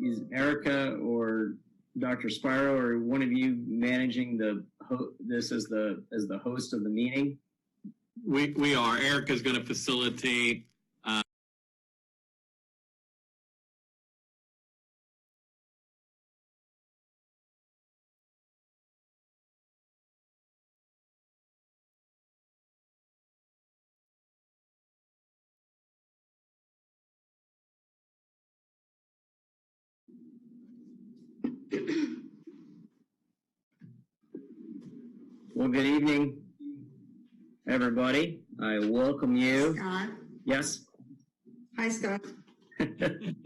is Erica or Dr. Spiro or one of you managing this as the host of the meeting? We are. Erica's going to facilitate. Well, good evening, everybody. I welcome you. Scott. Yes. Hi, Scott. Good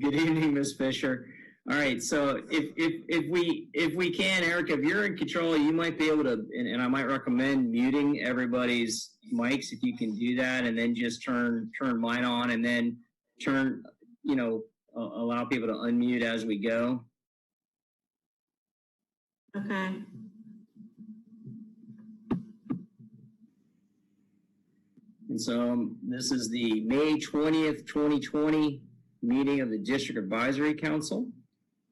evening, Ms. Fisher. All right. So if we can, Erica, if you're in control, you might be able to, and I might recommend muting everybody's mics if you can do that, and then just turn mine on, and then allow people to unmute as we go. Okay. And so this is the May 20th, 2020 meeting of the District Advisory Council.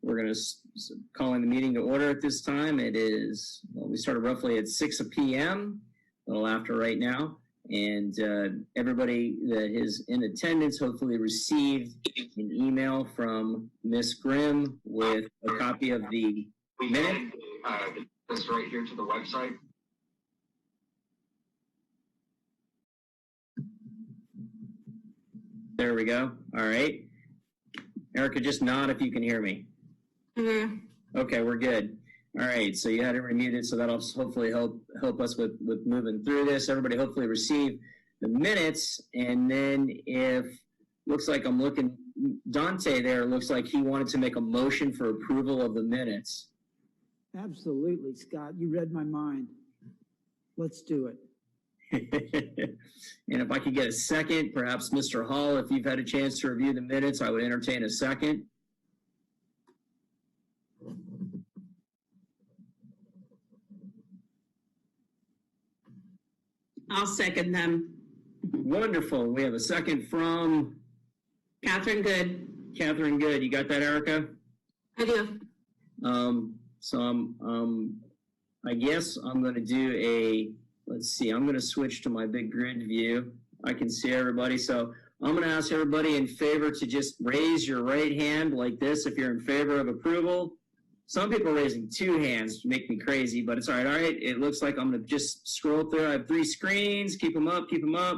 We're going to calling the meeting to order at this time. It is, well, we started roughly at 6 p.m., a little after right now. And everybody that is in attendance hopefully received an email from Ms. Grimm with a copy of the minute. This right here to the website. There we go. All right. Erica, just nod if you can hear me. Mm-hmm. Okay, we're good. All right, so you had everybody muted, so that'll hopefully help us with moving through this. Everybody hopefully receive the minutes, and then if looks like I'm looking, Dante there looks like he wanted to make a motion for approval of the minutes. Absolutely, Scott. You read my mind. Let's do it. And if I could get a second, perhaps Mr. Hall, if you've had a chance to review the minutes, I would entertain a second. I'll second them. Wonderful. We have a second from Catherine Good. Catherine Good. You got that, Erica? I do. So I guess I'm going to do let's see, I'm going to switch to my big grid view. I can see everybody. So I'm going to ask everybody in favor to just raise your right hand like this if you're in favor of approval. Some people are raising two hands to make me crazy, but it's all right. All right, it looks like I'm going to just scroll through. I have 3 screens. Keep them up.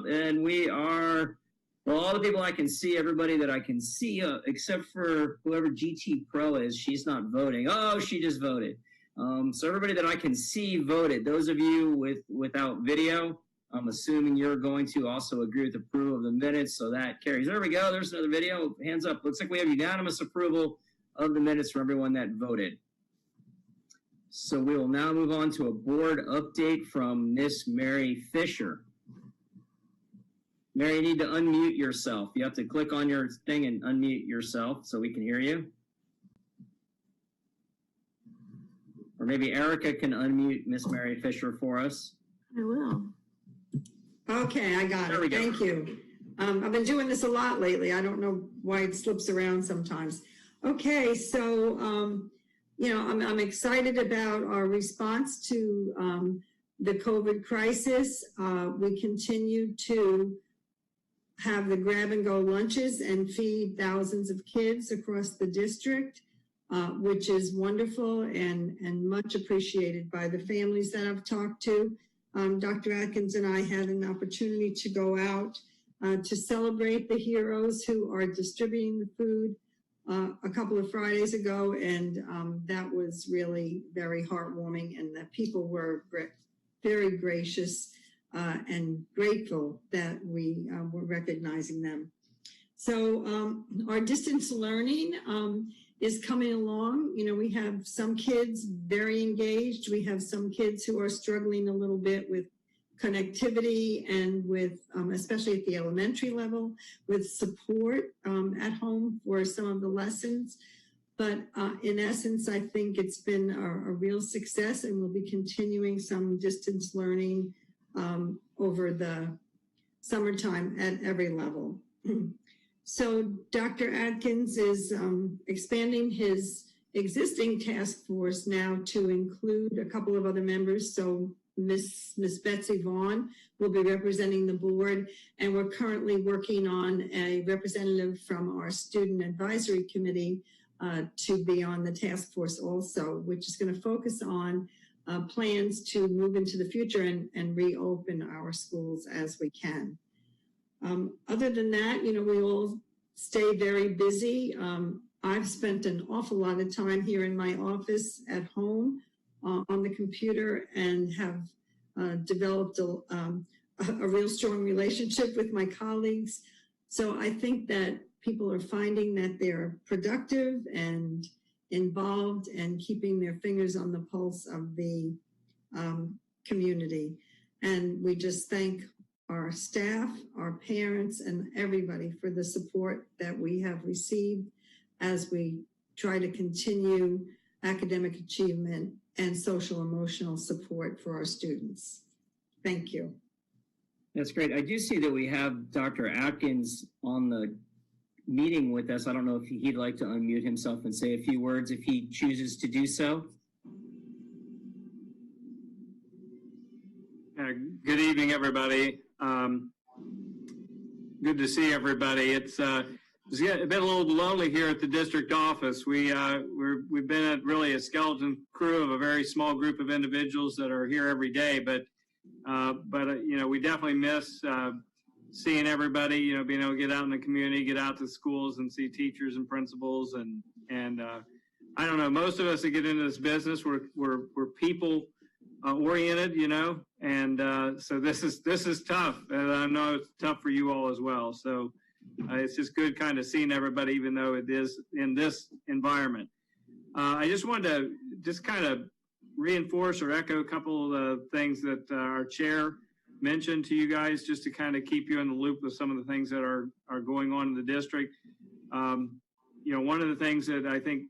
And we are, well, all the people I can see, everybody that I can see, except for whoever GT Pro is, she's not voting. Oh, she just voted. So everybody that I can see voted. Those of you without video, I'm assuming you're going to also agree with approval of the minutes, so that carries. There we go. There's another video. Hands up. Looks like we have unanimous approval of the minutes from everyone that voted. So we will now move on to a board update from Miss Mary Fisher. Mary, you need to unmute yourself. You have to click on your thing and unmute yourself so we can hear you. Or maybe Erica can unmute Miss Mary Fisher for us. I will. Okay, I got it. Thank you. I've been doing this a lot lately. I don't know why it slips around sometimes. Okay, so, I'm excited about our response to the COVID crisis. We continue to have the grab-and-go lunches and feed thousands of kids across the district, which is wonderful and much appreciated by the families that I've talked to. Dr. Atkins and I had an opportunity to go out to celebrate the heroes who are distributing the food a couple of Fridays ago, and that was really very heartwarming, and the people were very gracious and grateful that we were recognizing them. So our distance learning is coming along. You know, we have some kids very engaged. We have some kids who are struggling a little bit with connectivity and with, especially at the elementary level, with support at home for some of the lessons. But in essence, I think it's been a real success, and we'll be continuing some distance learning over the summertime at every level. So Dr. Atkins is expanding his existing task force now to include a couple of other members. So Miss Betsy Vaughn will be representing the board, and we're currently working on a representative from our student advisory committee to be on the task force also, which is going to focus on plans to move into the future and reopen our schools as we can. Other than that, we all stay very busy. I've spent an awful lot of time here in my office at home on the computer and have developed a real strong relationship with my colleagues. So I think that people are finding that they're productive and involved and keeping their fingers on the pulse of the community. And we just thank our staff, our parents, and everybody for the support that we have received as we try to continue academic achievement and social emotional support for our students. Thank you. That's great. I do see that we have Dr. Atkins on the meeting with us. I don't know if he'd like to unmute himself and say a few words if he chooses to do so. Good evening, everybody. Good to see everybody. It's been a little lonely here at the district office. We've been really a skeleton crew of a very small group of individuals that are here every day, but we definitely miss seeing everybody, being able to get out in the community, get out to schools and see teachers and principals. And I don't know, most of us that get into this business, we're people oriented, and so this is tough. And I know it's tough for you all as well. So it's just good kind of seeing everybody, even though it is in this environment. I just wanted to just kind of reinforce or echo a couple of the things that our chair mentioned to you guys, just to kind of keep you in the loop with some of the things that are going on in the district. One of the things that I think,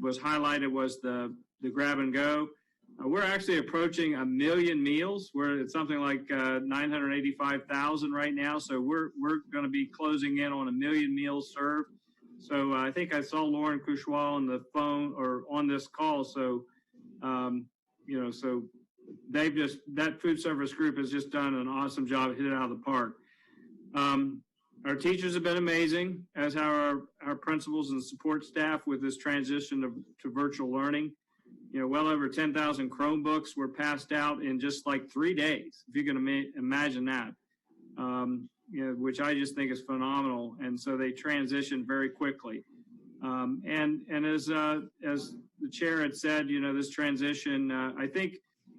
was highlighted was the grab and go. We're actually approaching 1 million meals. It's something like 985,000 right now. So we're going to be closing in on 1 million meals served. So I think I saw Lauren Couchois on the phone or on this call. So, so that food service group has just done an awesome job, hit it out of the park. Our teachers have been amazing, as have our principals and support staff with this transition to virtual learning. Well over 10,000 Chromebooks were passed out in just like 3 days, if you can imagine that, which I just think is phenomenal. And so they transitioned very quickly. And as the chair had said, this transition, I think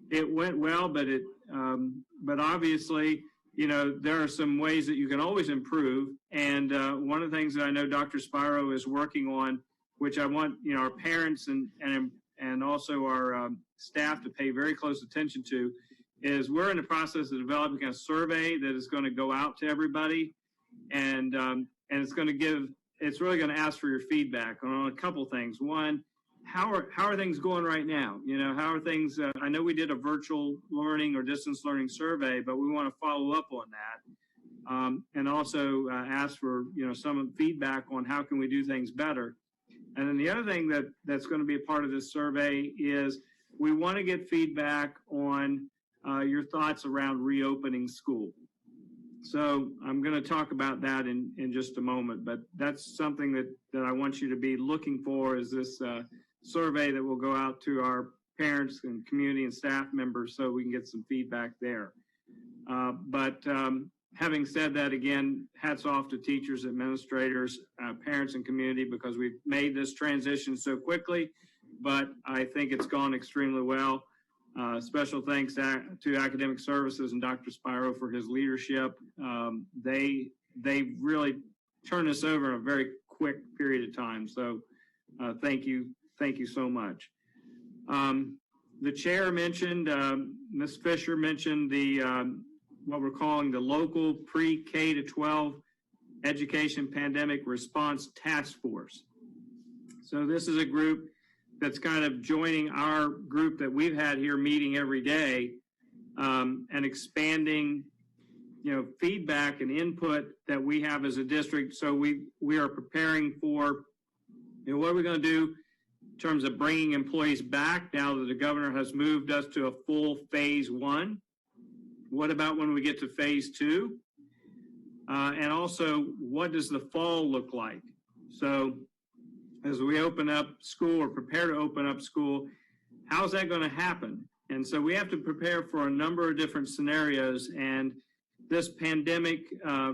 it went well, but obviously, there are some ways that you can always improve. And one of the things that I know Dr. Spiro is working on, which I want, our parents and also our staff to pay very close attention to, is we're in the process of developing a survey that is going to go out to everybody, and it's really going to ask for your feedback on a couple things. One, how are things going right now? How are things? I know we did a virtual learning or distance learning survey, but we want to follow up on that, and also ask for some feedback on how can we do things better. And then the other thing that's going to be a part of this survey is we want to get feedback on your thoughts around reopening school. So I'm going to talk about that in just a moment, but that's something that I want you to be looking for, is this survey that will go out to our parents and community and staff members so we can get some feedback there. But having said that, again, hats off to teachers, administrators, parents, and community, because we've made this transition so quickly, but I think it's gone extremely well. Special thanks to Academic Services and Dr. Spiro for his leadership. They really turned this over in a very quick period of time. So thank you so much. The chair mentioned, Ms. Fisher mentioned what we're calling the local pre-K to 12 education pandemic response task force. So this is a group that's kind of joining our group that we've had here meeting every day, and expanding feedback and input that we have as a district. So we are preparing for, what are we going to do in terms of bringing employees back now that the governor has moved us to a full phase 1? What about when we get to phase 2? And also, what does the fall look like? So as we open up school or prepare to open up school, how's that going to happen? And so we have to prepare for a number of different scenarios. And this pandemic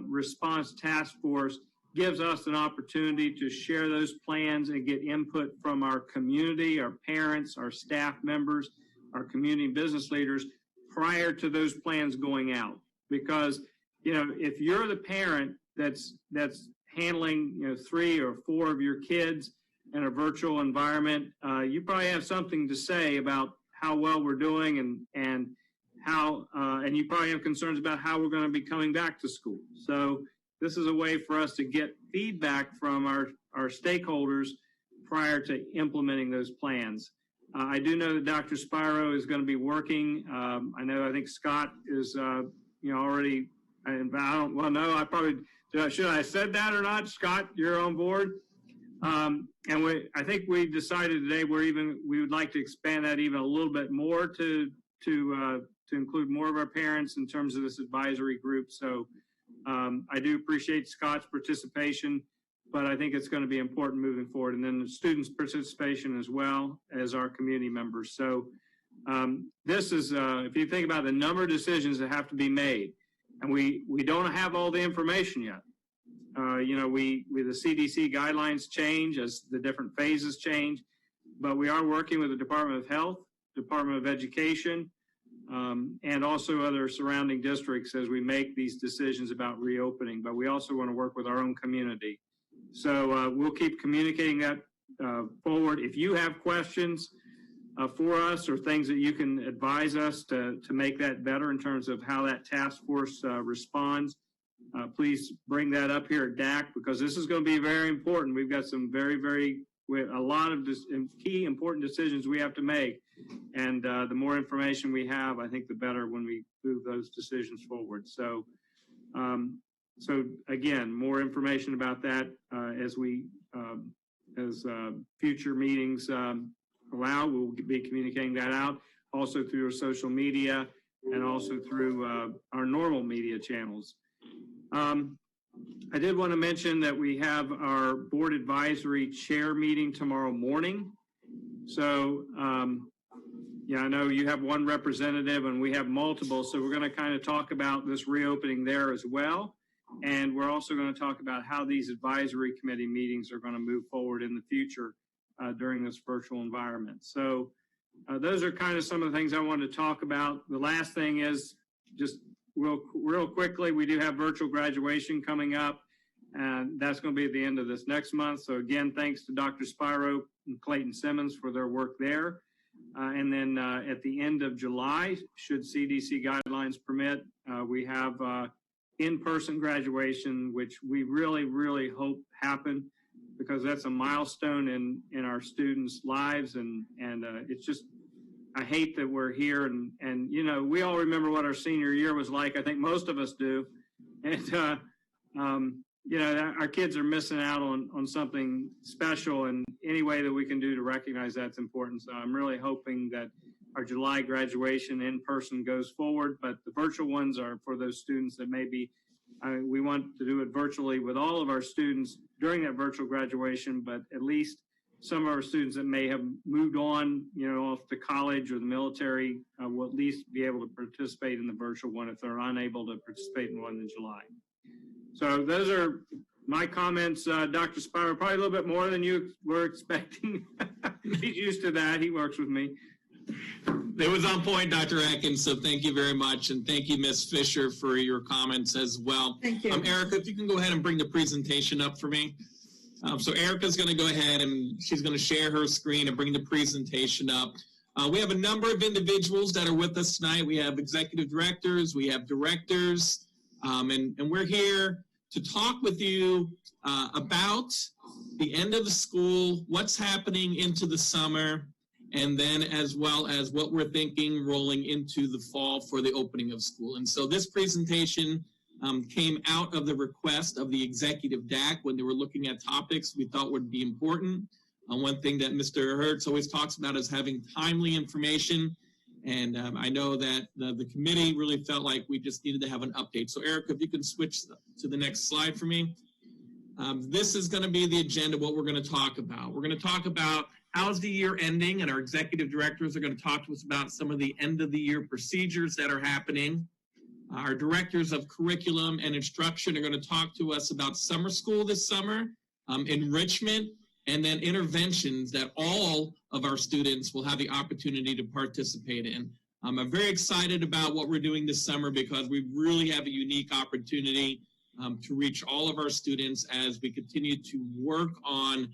response task force gives us an opportunity to share those plans and get input from our community, our parents, our staff members, our community business leaders prior to those plans going out. Because, if you're the parent that's handling, 3 or 4 of your kids in a virtual environment, you probably have something to say about how well we're doing and how, and you probably have concerns about how we're going to be coming back to school. So this is a way for us to get feedback from our stakeholders prior to implementing those plans. I do know that Dr. Spiro is going to be working. I think Scott is, already, and I don't, well, no, I probably, should I have said that or not? Scott, you're on board. And I think we decided today we would like to expand that even a little bit more to include more of our parents in terms of this advisory group. So I do appreciate Scott's participation, but I think it's going to be important moving forward. And then the students' participation as well as our community members. So this is, if you think about the number of decisions that have to be made, and we don't have all the information yet. The CDC guidelines change as the different phases change, but we are working with the Department of Health, Department of Education, and also other surrounding districts as we make these decisions about reopening. But we also want to work with our own community. So we'll keep communicating that forward. If you have questions for us or things that you can advise us to make that better in terms of how that task force responds, please bring that up here at DAC, because this is going to be very important. We've got some a lot of key important decisions we have to make. And the more information we have, I think the better when we move those decisions forward. So, again, more information about that as future meetings allow. We'll be communicating that out also through our social media and also through our normal media channels. I did want to mention that we have our board advisory chair meeting tomorrow morning. So, I know you have one representative and we have multiple, so we're going to kind of talk about this reopening there as well. And we're also going to talk about how these advisory committee meetings are going to move forward in the future during this virtual environment. So those are kind of some of the things I wanted to talk about. The last thing is just real quickly, we do have virtual graduation coming up, and that's going to be at the end of this next month. So again, thanks to Dr. Spiro and Clayton Simmons for their work there. And then at the end of July, should CDC guidelines permit, we have in-person graduation, which we really, really hope happen, because that's a milestone in our students' lives. And it's just, I hate that we're here and we all remember what our senior year was like. I think most of us do. And, our kids are missing out on something special, and any way that we can do to recognize that's important. So I'm really hoping that our July graduation in person goes forward, but the virtual ones are for those students that maybe we want to do it virtually with all of our students during that virtual graduation, but at least some of our students that may have moved on, off to college or the military will at least be able to participate in the virtual one if they're unable to participate in one in July. So those are my comments. Dr. Spiro, probably a little bit more than you were expecting. He's used to that. He works with me. It was on point, Dr. Atkins, so thank you very much. And thank you, Ms. Fisher, for your comments as well. Thank you. Erica, if you can go ahead and bring the presentation up for me. So Erica's going to go ahead and she's going to share her screen and bring the presentation up. We have a number of individuals that are with us tonight. We have executive directors, we have directors, and we're here to talk with you about the end of the school, what's happening into the summer, and then as well as what we're thinking rolling into the fall for the opening of school. And so this presentation came out of the request of the executive DAC when they were looking at topics we thought would be important. One thing that Mr. Hertz always talks about is having timely information. And I know that the committee really felt like we just needed to have an update. So Erica, if you can switch to the next slide for me. This is going to be the agenda, what we're going to talk about. We're going to talk about how's the year ending, and our executive directors are going to talk to us about some of the end of the year procedures that are happening. Our directors of curriculum and instruction are going to talk to us about summer school this summer, enrichment, and then interventions that all of our students will have the opportunity to participate in. I'm very excited about what we're doing this summer because we really have a unique opportunity to reach all of our students as we continue to work on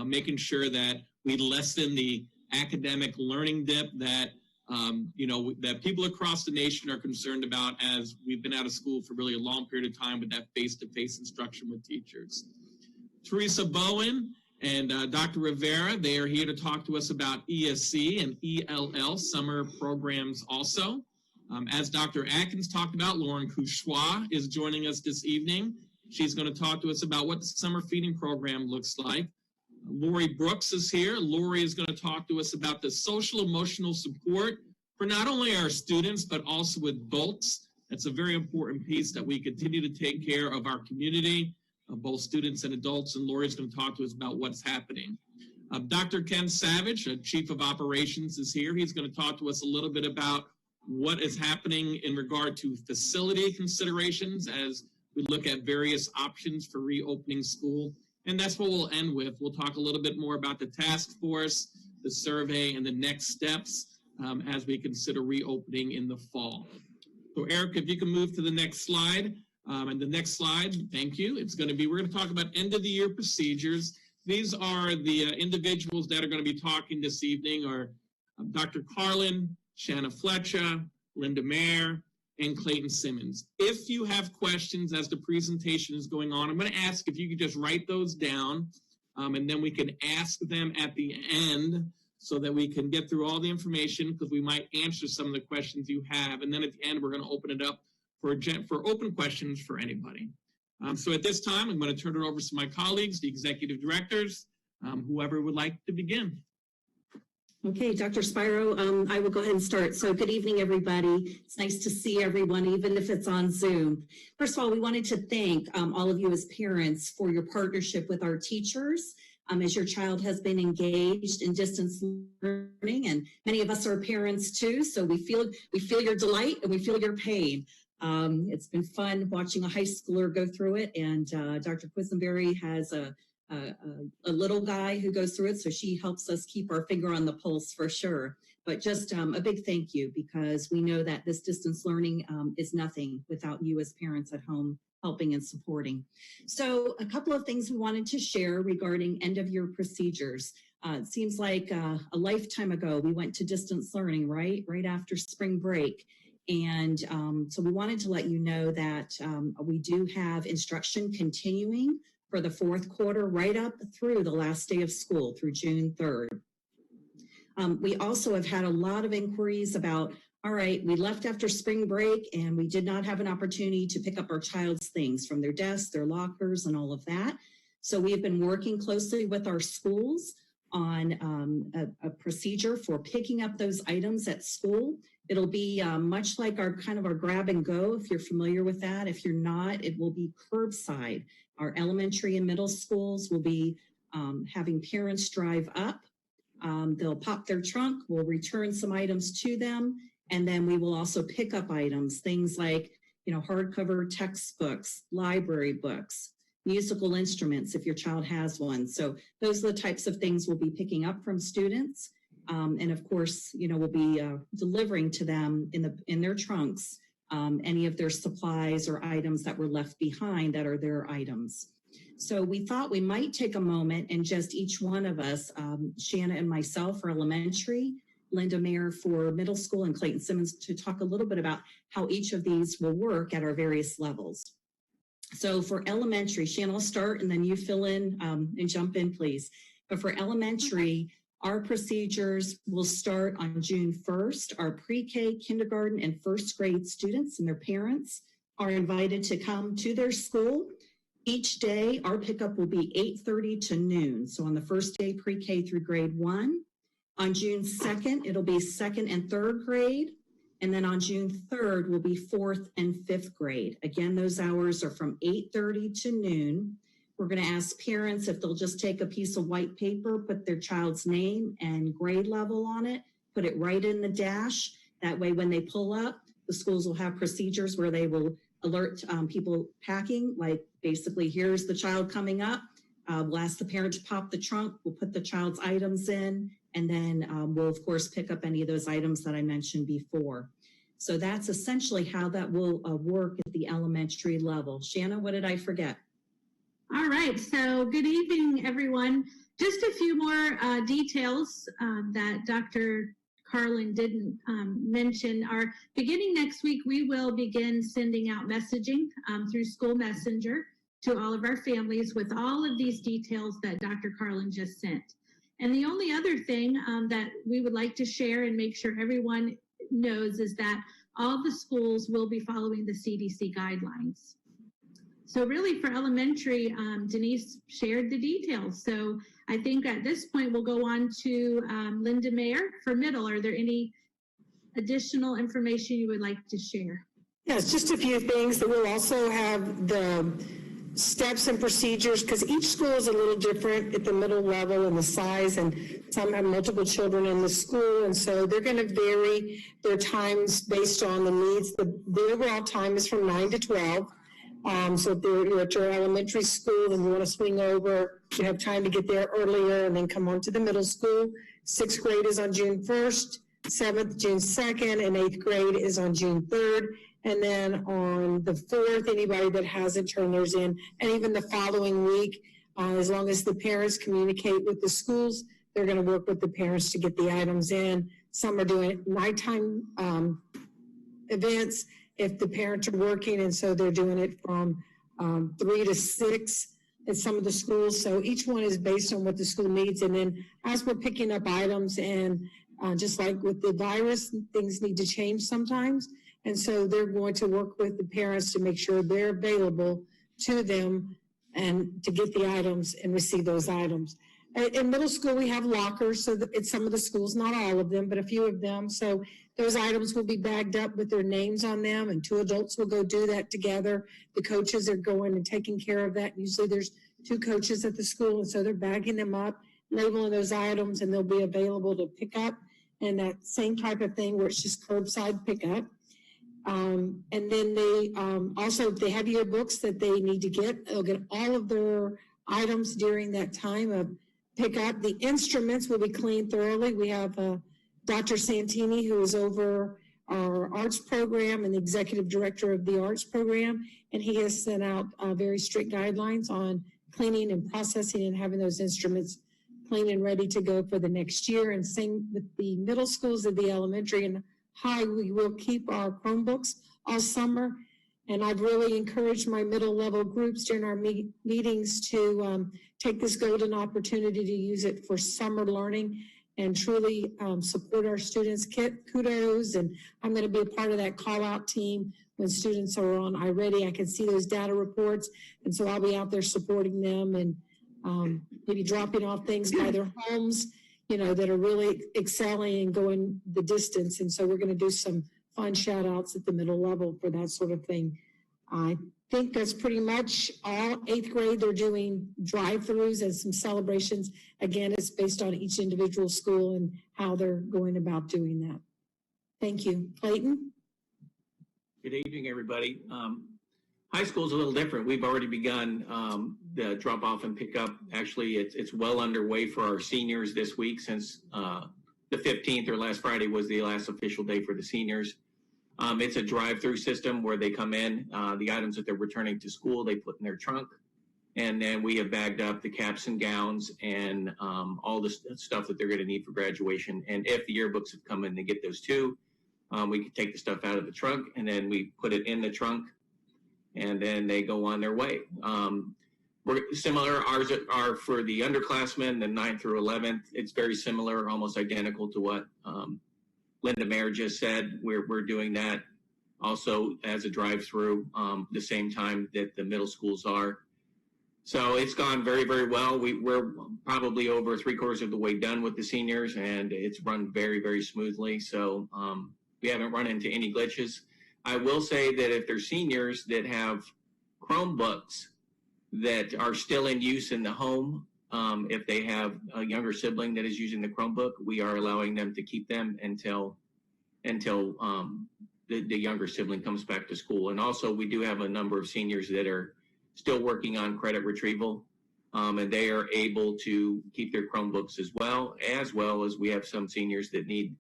making sure that we lessen the academic learning dip that that people across the nation are concerned about as we've been out of school for really a long period of time with that face-to-face instruction with teachers. Teresa Bowen and Dr. Rivera, they are here to talk to us about ESC and ELL summer programs also. As Dr. Atkins talked about, Lauren Couchois is joining us this evening. She's going to talk to us about what the summer feeding program looks like. Lori Brooks is here. Lori is going to talk to us about the social emotional support for not only our students, but also adults. That's a very important piece that we continue to take care of our community, both students and adults, and Lori is going to talk to us about what's happening. Dr. Ken Savage, Chief of Operations, is here. He's going to talk to us a little bit about what is happening in regard to facility considerations as we look at various options for reopening school. And that's what we'll end with. We'll talk a little bit more about the task force, the survey, and the next steps as we consider reopening in the fall. So Erica, if you can move to the next slide. And the next slide, thank you. We're going to talk about end of the year procedures. These are the individuals that are going to be talking this evening are Dr. Carlin, Shanna Fletcher, Linda Mayer, and Clayton Simmons. If you have questions as the presentation is going on, I'm going to ask if you could just write those down, and then we can ask them at the end so that we can get through all the information because we might answer some of the questions you have. And then at the end, we're going to open it up for open questions for anybody. So at this time, I'm going to turn it over to my colleagues, the executive directors, whoever would like to begin. Okay, Dr. Spiro, I will go ahead and start. So good evening, everybody. It's nice to see everyone, even if it's on Zoom. First of all, we wanted to thank all of you as parents for your partnership with our teachers as your child has been engaged in distance learning, and many of us are parents too, so we feel your delight and we feel your pain. It's been fun watching a high schooler go through it, and Dr. Quisenberry has a little guy who goes through it, so she helps us keep our finger on the pulse for sure. But just a big thank you, because we know that this distance learning is nothing without you as parents at home helping and supporting. So a couple of things we wanted to share regarding end of year procedures. It seems like a lifetime ago we went to distance learning, right after spring break. And so we wanted to let you know that we do have instruction continuing for the fourth quarter right up through the last day of school, through June 3rd. We also have had a lot of inquiries about, all right, we left after spring break and we did not have an opportunity to pick up our child's things from their desks, their lockers, and all of that. So we have been working closely with our schools on a procedure for picking up those items at school. It'll be much like our grab and go, if you're familiar with that. If you're not, it will be curbside. Our elementary and middle schools will be having parents drive up. They'll pop their trunk, we'll return some items to them, and then we will also pick up items, things like, hardcover textbooks, library books, musical instruments if your child has one. So those are the types of things we'll be picking up from students. And of course, we'll be delivering to them in their trunks any of their supplies or items that were left behind that are their items. So we thought we might take a moment and just each one of us, Shanna and myself for elementary, Linda Mayer for middle school, and Clayton Simmons to talk a little bit about how each of these will work at our various levels. So for elementary, Shanna, I'll start and then you fill in and jump in, please. But for elementary, our procedures will start on June 1st. Our pre-K, kindergarten, and first grade students and their parents are invited to come to their school. Each day, our pickup will be 8:30 to noon. So on the first day, pre-K through grade 1. On June 2nd, it'll be 2nd and 3rd grade. And then on June 3rd will be 4th and 5th grade. Again, those hours are from 8:30 to noon. We're going to ask parents if they'll just take a piece of white paper, put their child's name and grade level on it, put it right in the dash. That way, when they pull up, the schools will have procedures where they will alert people packing, like basically, here's the child coming up. We'll ask the parent to pop the trunk. We'll put the child's items in, and then we'll, of course, pick up any of those items that I mentioned before. So that's essentially how that will work at the elementary level. Shanna, what did I forget? All right, so good evening, everyone. Just a few more details that Dr. Carlin didn't mention are beginning next week, we will begin sending out messaging through School Messenger to all of our families with all of these details that Dr. Carlin just sent. And the only other thing that we would like to share and make sure everyone knows is that all the schools will be following the CDC guidelines. So really for elementary, Denise shared the details. So I think at this point, we'll go on to Linda Mayer for middle. Are there any additional information you would like to share? Yes, just a few things. That we'll also have the steps and procedures, because each school is a little different at the middle level and the size, and some have multiple children in the school, and so they're going to vary their times based on the needs. The overall time is from 9 to 12. So if you're at your elementary school and you want to swing over, you have time to get there earlier and then come on to the middle school. 6th grade is on June 1st, 7th, June 2nd, and 8th grade is on June 3rd. And then on the 4th, anybody that hasn't turned theirs in, and even the following week, as long as the parents communicate with the schools, they're going to work with the parents to get the items in. Some are doing nighttime events if the parents are working, and so they're doing it from 3 to 6 at some of the schools. So each one is based on what the school needs. And then as we're picking up items, and just like with the virus, things need to change sometimes. And so they're going to work with the parents to make sure they're available to them and to get the items and receive those items. In middle school, we have lockers, so that it's some of the schools, not all of them, but a few of them. So those items will be bagged up with their names on them, and 2 adults will go do that together. The coaches are going and taking care of that. Usually there's 2 coaches at the school, and so they're bagging them up, labeling those items, and they'll be available to pick up. And that same type of thing where it's just curbside pickup. And then they also, if they have yearbooks that they need to get, they'll get all of their items during that time of pickup. The instruments will be cleaned thoroughly. We have Dr. Santini, who is over our arts program and the executive director of the arts program, and he has sent out very strict guidelines on cleaning and processing and having those instruments clean and ready to go for the next year. And same with the middle schools and the elementary and high, we will keep our Chromebooks all summer. And I've really encouraged my middle level groups during our meetings to take this golden opportunity to use it for summer learning and truly support our students. Kudos, and I'm going to be a part of that call out team when students are on iReady. I can see those data reports, and so I'll be out there supporting them and maybe dropping off things by their homes, that are really excelling and going the distance. And so we're going to do some fun shout outs at the middle level for that sort of thing. I think that's pretty much all. 8th grade, they're doing drive-throughs and some celebrations. Again, it's based on each individual school and how they're going about doing that. Thank you. Clayton? Good evening, everybody. High school is a little different. We've already begun the drop off and pick up. Actually, it's well underway for our seniors this week, since the 15th or last Friday was the last official day for the seniors. It's a drive-through system where they come in, the items that they're returning to school, they put in their trunk. And then we have bagged up the caps and gowns and all the stuff that they're going to need for graduation. And if the yearbooks have come in, they get those too. We can take the stuff out of the trunk, and then we put it in the trunk, and then they go on their way. We're similar. Ours are for the underclassmen, the 9th through 11th. It's very similar, almost identical to what Linda Mayer just said. We're doing that also as a drive-through, the same time that the middle schools are. So it's gone very, very well. We're probably over 3/4 of the way done with the seniors, and it's run very, very smoothly. So we haven't run into any glitches. I will say that if there's seniors that have Chromebooks that are still in use in the home, if they have a younger sibling that is using the Chromebook, we are allowing them to keep them until the younger sibling comes back to school. And also, we do have a number of seniors that are still working on credit retrieval, and they are able to keep their Chromebooks as well as we have some seniors that need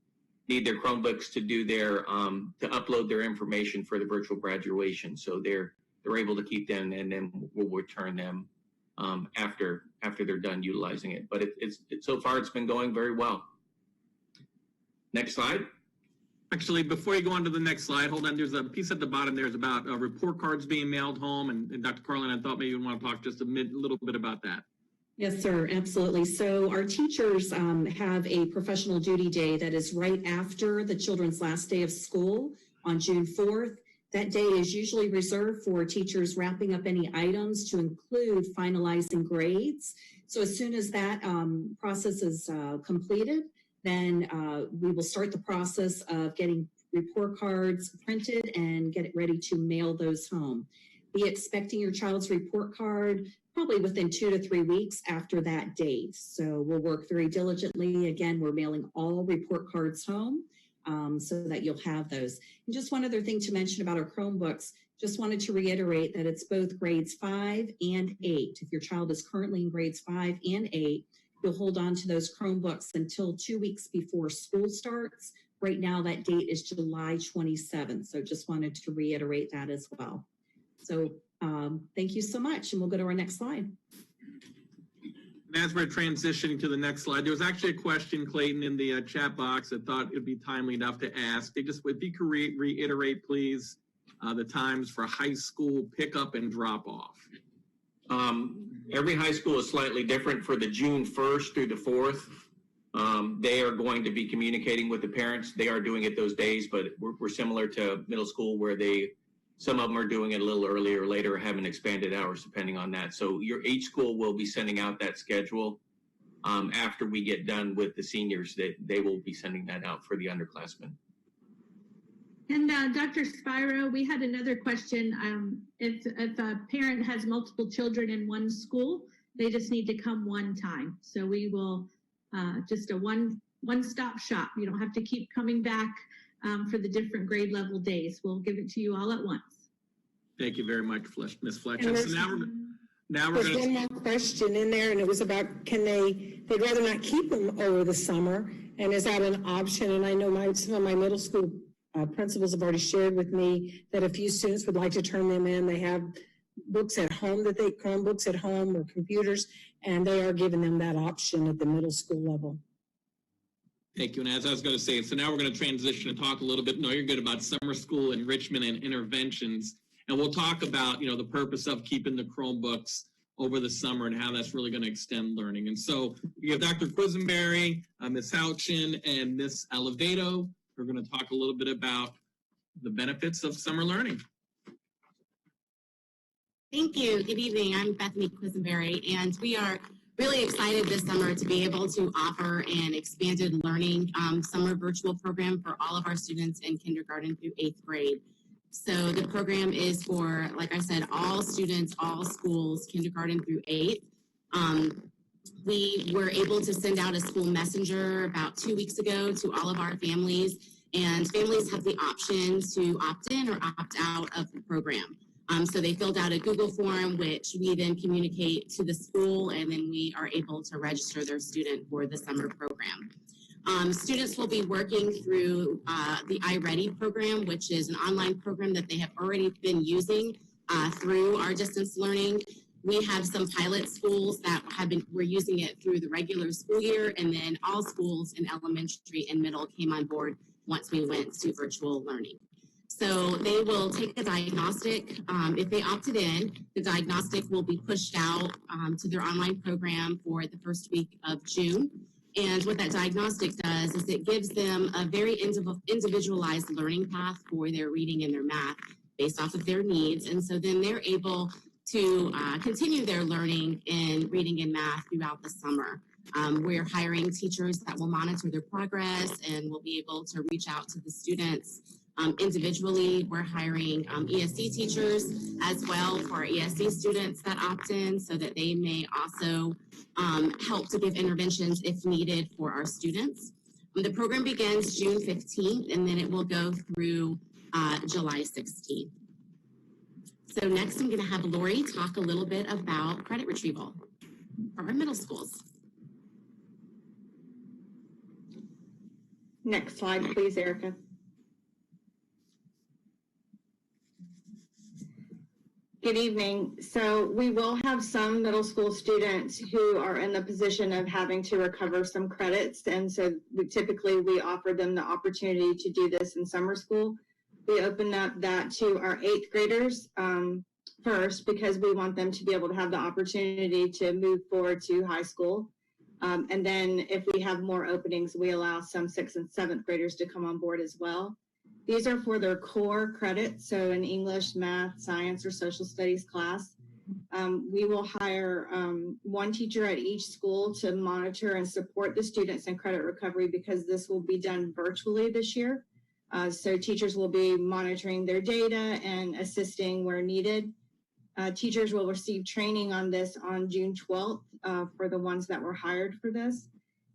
their Chromebooks to do their to upload their information for the virtual graduation. So they're able to keep them, and then we'll return them after they're done utilizing it. But it's so far it's been going very well. Next slide. Actually, before you go on to the next slide, hold on. There's a piece at the bottom there is about report cards being mailed home. And Dr. Carlin, I thought maybe you want to talk just a little bit about that. Yes, sir, absolutely. So our teachers have a professional duty day that is right after the children's last day of school on June 4th. That day is usually reserved for teachers wrapping up any items to include finalizing grades. So as soon as that process is completed, then we will start the process of getting report cards printed and get it ready to mail those home. Be expecting your child's report card probably within 2 to 3 weeks after that date. So we'll work very diligently. Again, we're mailing all report cards home so that you'll have those. And just one other thing to mention about our Chromebooks, just wanted to reiterate that it's both grades 5 and 8. If your child is currently in grades 5 and 8, you'll hold on to those Chromebooks until 2 weeks before school starts. Right now, that date is July 27th. So just wanted to reiterate that as well. So thank you so much. And we'll go to our next slide. And as we're transitioning to the next slide, there was actually a question, Clayton, in the chat box that thought it would be timely enough to ask. If you could reiterate, please, the times for high school pickup and drop off. Every high school is slightly different. For the June 1st through the 4th, they are going to be communicating with the parents. They are doing it those days, but we're similar to middle school where some of them are doing it a little earlier or later, or having expanded hours depending on that. So each school will be sending out that schedule after we get done with the seniors. That they will be sending that out for the underclassmen. And Dr. Spiro, we had another question. If a parent has multiple children in one school, they just need to come one time. So we will just a one-stop shop. You don't have to keep coming back for the different grade level days. We'll give it to you all at once. Thank you very much, Ms. Fletcher. So now we're There's going one more question in there, and it was about they'd rather not keep them over the summer, and is that an option? And I know some of my middle school principals have already shared with me that a few students would like to turn them in. They have books at home Chromebooks at home or computers, and they are giving them that option at the middle school level. Thank you. And as I was going to say, so now we're going to transition and talk a little bit, no, you're good, about summer school enrichment and interventions. And we'll talk about, the purpose of keeping the Chromebooks over the summer and how that's really going to extend learning. And so we have Dr. Quisenberry, Ms. Houchin, and Ms. Aliveto. We're going to talk a little bit about the benefits of summer learning. Thank you. Good evening. I'm Bethany Quisenberry, and we are really excited this summer to be able to offer an expanded learning summer virtual program for all of our students in kindergarten through 8th grade. So the program is for, like I said, all students, all schools, kindergarten through 8th. We were able to send out a school messenger about 2 weeks ago to all of our families, and families have the option to opt in or opt out of the program. So they filled out a Google form, which we then communicate to the school, and then we are able to register their student for the summer program. Students will be working through the iReady program, which is an online program that they have already been using through our distance learning. We have some pilot schools that were using it through the regular school year, and then all schools in elementary and middle came on board once we went to virtual learning. So they will take a diagnostic. If they opted in, the diagnostic will be pushed out to their online program for the first week of June. And what that diagnostic does is it gives them a very individualized learning path for their reading and their math based off of their needs. And so then they're able to continue their learning in reading and math throughout the summer. We're hiring teachers that will monitor their progress and will be able to reach out to the students individually. We're hiring ESC teachers as well for our ESC students that opt in so that they may also help to give interventions if needed for our students. The program begins June 15th and then it will go through July 16th. So next I'm going to have Lori talk a little bit about credit retrieval for our middle schools. Next slide, please, Erica. Good evening. So we will have some middle school students who are in the position of having to recover some credits. And so we offer them the opportunity to do this in summer school. We open up that to our 8th graders first because we want them to be able to have the opportunity to move forward to high school. And then if we have more openings, we allow some 6th and 7th graders to come on board as well. These are for their core credits, so in English, math, science, or social studies class. We will hire one teacher at each school to monitor and support the students in credit recovery because this will be done virtually this year. So teachers will be monitoring their data and assisting where needed. Teachers will receive training on this on June 12th for the ones that were hired for this.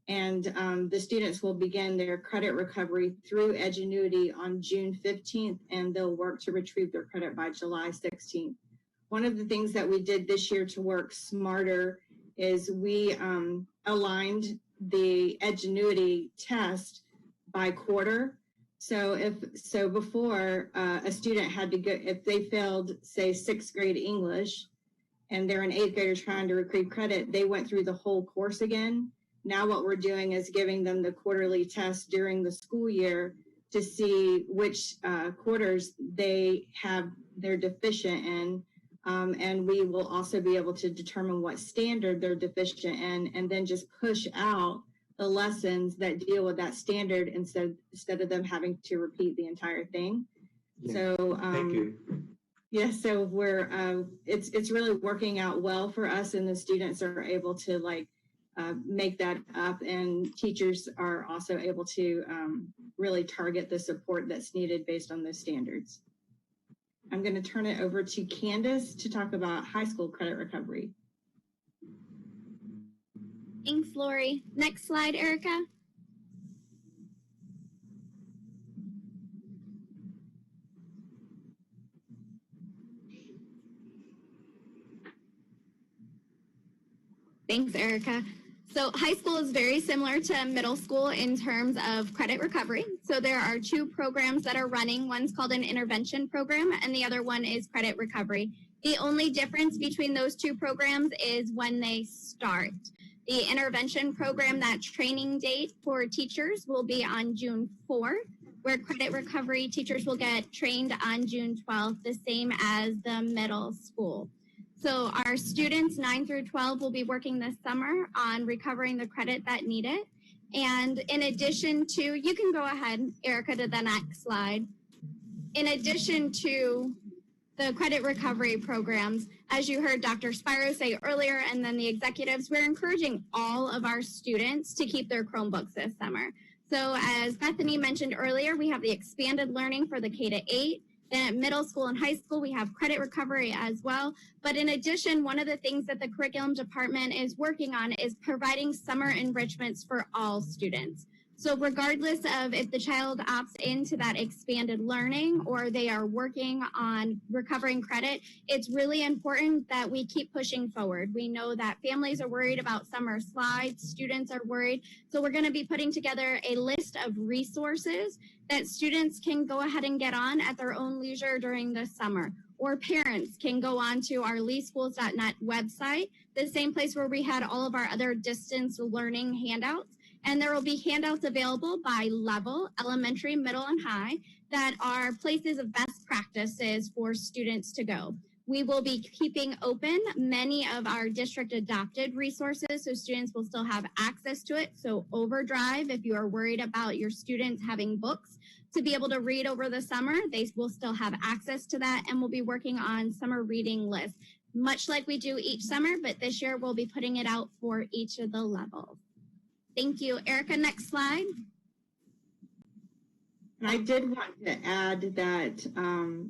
And the students will begin their credit recovery through Edgenuity on June 15th, and they'll work to retrieve their credit by July 16th. One of the things that we did this year to work smarter is we aligned the Edgenuity test by quarter. So before a student had to go, if they failed, say, 6th grade English, and they're an 8th grader trying to retrieve credit, they went through the whole course again. Now what we're doing is giving them the quarterly test during the school year to see which quarters they're deficient in. And we will also be able to determine what standard they're deficient in and then just push out the lessons that deal with that standard instead of them having to repeat the entire thing. Yeah. So thank you. Yeah, so we're it's really working out well for us, and the students are able to make that up, and teachers are also able to really target the support that's needed based on those standards. I'm going to turn it over to Candace to talk about high school credit recovery. Thanks, Lori. Next slide, Erica. Thanks, Erica. So high school is very similar to middle school in terms of credit recovery. So there are 2 programs that are running. One's called an intervention program, and the other one is credit recovery. The only difference between those 2 programs is when they start. The intervention program, that training date for teachers will be on June 4th, where credit recovery teachers will get trained on June 12th, the same as the middle school. So our students 9 through 12 will be working this summer on recovering the credit that need it. And in addition to, you can go ahead, Erica, to the next slide. In addition to the credit recovery programs, as you heard Dr. Spiro say earlier, and then the executives, we're encouraging all of our students to keep their Chromebooks this summer. So as Bethany mentioned earlier, we have the expanded learning for the K-8. Then at middle school and high school, we have credit recovery as well. But in addition, one of the things that the curriculum department is working on is providing summer enrichments for all students. So regardless of if the child opts into that expanded learning or they are working on recovering credit, it's really important that we keep pushing forward. We know that families are worried about summer slides, students are worried. So we're going to be putting together a list of resources that students can go ahead and get on at their own leisure during the summer. Or parents can go on to our leeschools.net website, the same place where we had all of our other distance learning handouts. And there will be handouts available by level, elementary, middle, and high, that are places of best practices for students to go. We will be keeping open many of our district adopted resources, so students will still have access to it. So Overdrive, if you are worried about your students having books to be able to read over the summer, they will still have access to that, and we'll be working on summer reading lists, much like we do each summer, but this year we'll be putting it out for each of the levels. Thank you. Erica, next slide. I did want to add that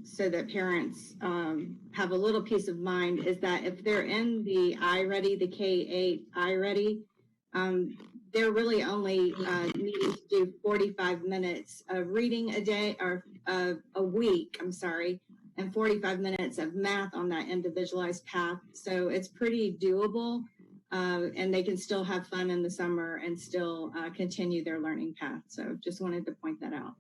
so that parents have a little peace of mind is that if they're in the iReady, the K-8 iReady, they're really only needing to do 45 minutes of reading a day or a week, and 45 minutes of math on that individualized path. So it's pretty doable, and they can still have fun in the summer and still continue their learning path. So just wanted to point that out.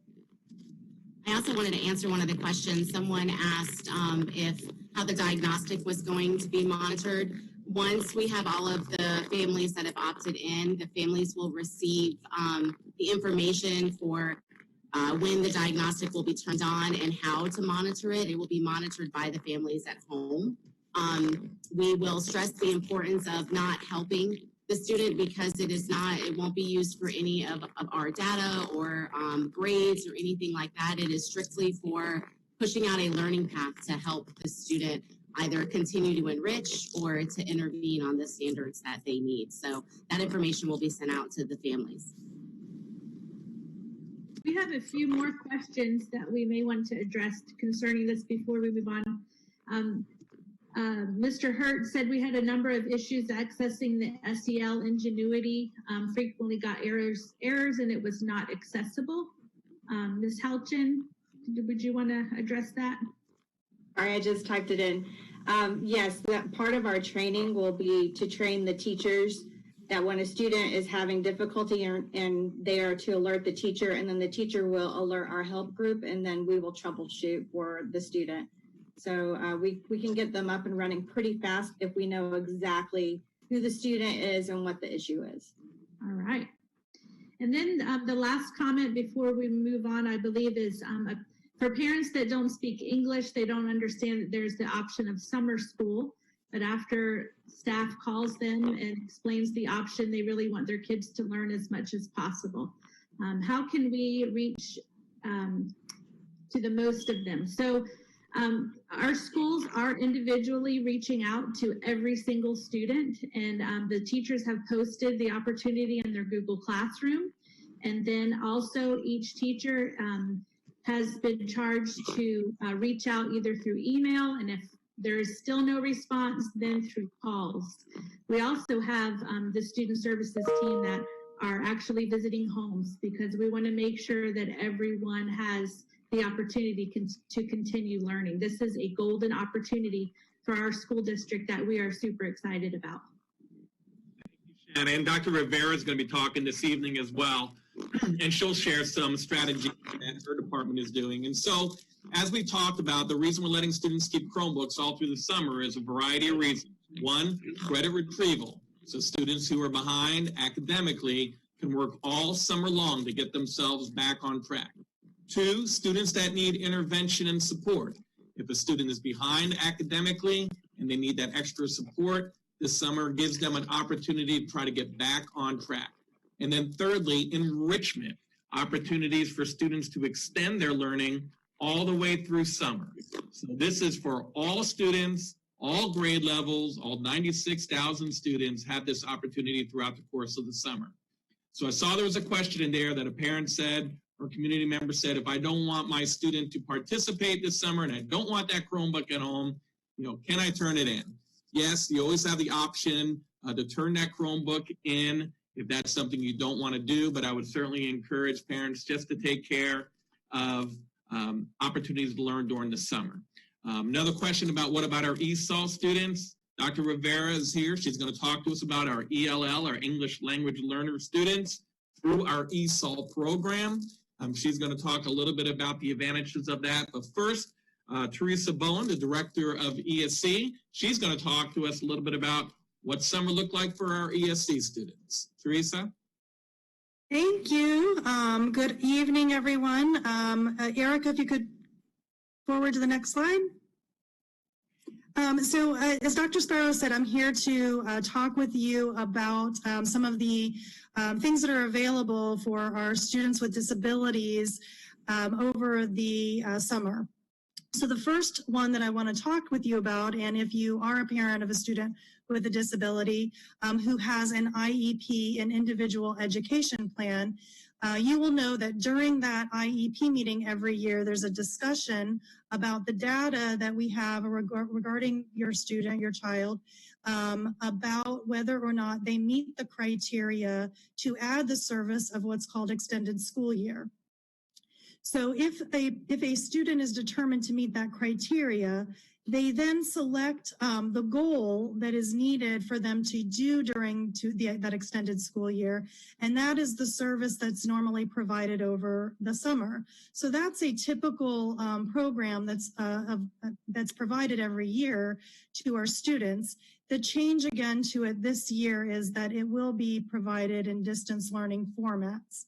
I also wanted to answer one of the questions. Someone asked how the diagnostic was going to be monitored. Once we have all of the families that have opted in, the families will receive the information for when the diagnostic will be turned on and how to monitor it. It will be monitored by the families at home. We will stress the importance of not helping the student because it won't be used for any of our data or grades or anything like that. It is strictly for pushing out a learning path to help the student either continue to enrich or to intervene on the standards that they need. So that information will be sent out to the families. We have a few more questions that we may want to address concerning this before we move on. Mr. Hurt said we had a number of issues accessing the SEL Ingenuity, frequently got errors and it was not accessible. Ms. Halchin, would you want to address that? Sorry, I just typed it in. Yes, that part of our training will be to train the teachers that when a student is having difficulty and they are to alert the teacher, and then the teacher will alert our help group, and then we will troubleshoot for the student. So we can get them up and running pretty fast if we know exactly who the student is and what the issue is. All right. And then the last comment before we move on, I believe, is for parents that don't speak English, they don't understand that there's the option of summer school. But after staff calls them and explains the option, they really want their kids to learn as much as possible. How can we reach to the most of them? So our schools are individually reaching out to every single student, and the teachers have posted the opportunity in their Google Classroom. And then also each teacher has been charged to reach out either through email, and if there is still no response, then through calls. We also have the student services team that are actually visiting homes because we want to make sure that everyone has the opportunity to continue learning. This is a golden opportunity for our school district that we are super excited about. Thank you, Shannon. Dr. Rivera is going to be talking this evening as well, and she'll share some strategies that her department is doing. And so, as we talked about, the reason we're letting students keep Chromebooks all through the summer is a variety of reasons. One, credit retrieval. So students who are behind academically can work all summer long to get themselves back on track. Two, students that need intervention and support. If a student is behind academically and they need that extra support, this summer gives them an opportunity to try to get back on track. And then thirdly, enrichment, opportunities for students to extend their learning all the way through summer. So this is for all students, all grade levels, all 96,000 students have this opportunity throughout the course of the summer. So I saw there was a question in there that a parent said, or community member said, if I don't want my student to participate this summer and I don't want that Chromebook at home, can I turn it in? Yes, you always have the option to turn that Chromebook in if that's something you don't want to do, but I would certainly encourage parents just to take care of opportunities to learn during the summer. Another question about what about our ESOL students? Dr. Rivera is here. She's going to talk to us about our ELL, our English Language Learner students, through our ESOL program. She's going to talk a little bit about the advantages of that. But first, Teresa Bowen, the director of ESC, she's going to talk to us a little bit about what summer looked like for our ESC students. Teresa? Thank you. Good evening, everyone. Erica, if you could forward to the next slide. As Dr. Sparrow said, I'm here to talk with you about some of the things that are available for our students with disabilities over the summer. So the first one that I want to talk with you about, and if you are a parent of a student with a disability who has an IEP, an individual education plan, you will know that during that IEP meeting every year, there's a discussion about the data that we have regarding your student, your child, about whether or not they meet the criteria to add the service of what's called extended school year. So if a student is determined to meet that criteria, they then select the goal that is needed for them to do during that extended school year, and that is the service that's normally provided over the summer. So that's a typical program that's provided every year to our students. The change again to it this year is that it will be provided in distance learning formats.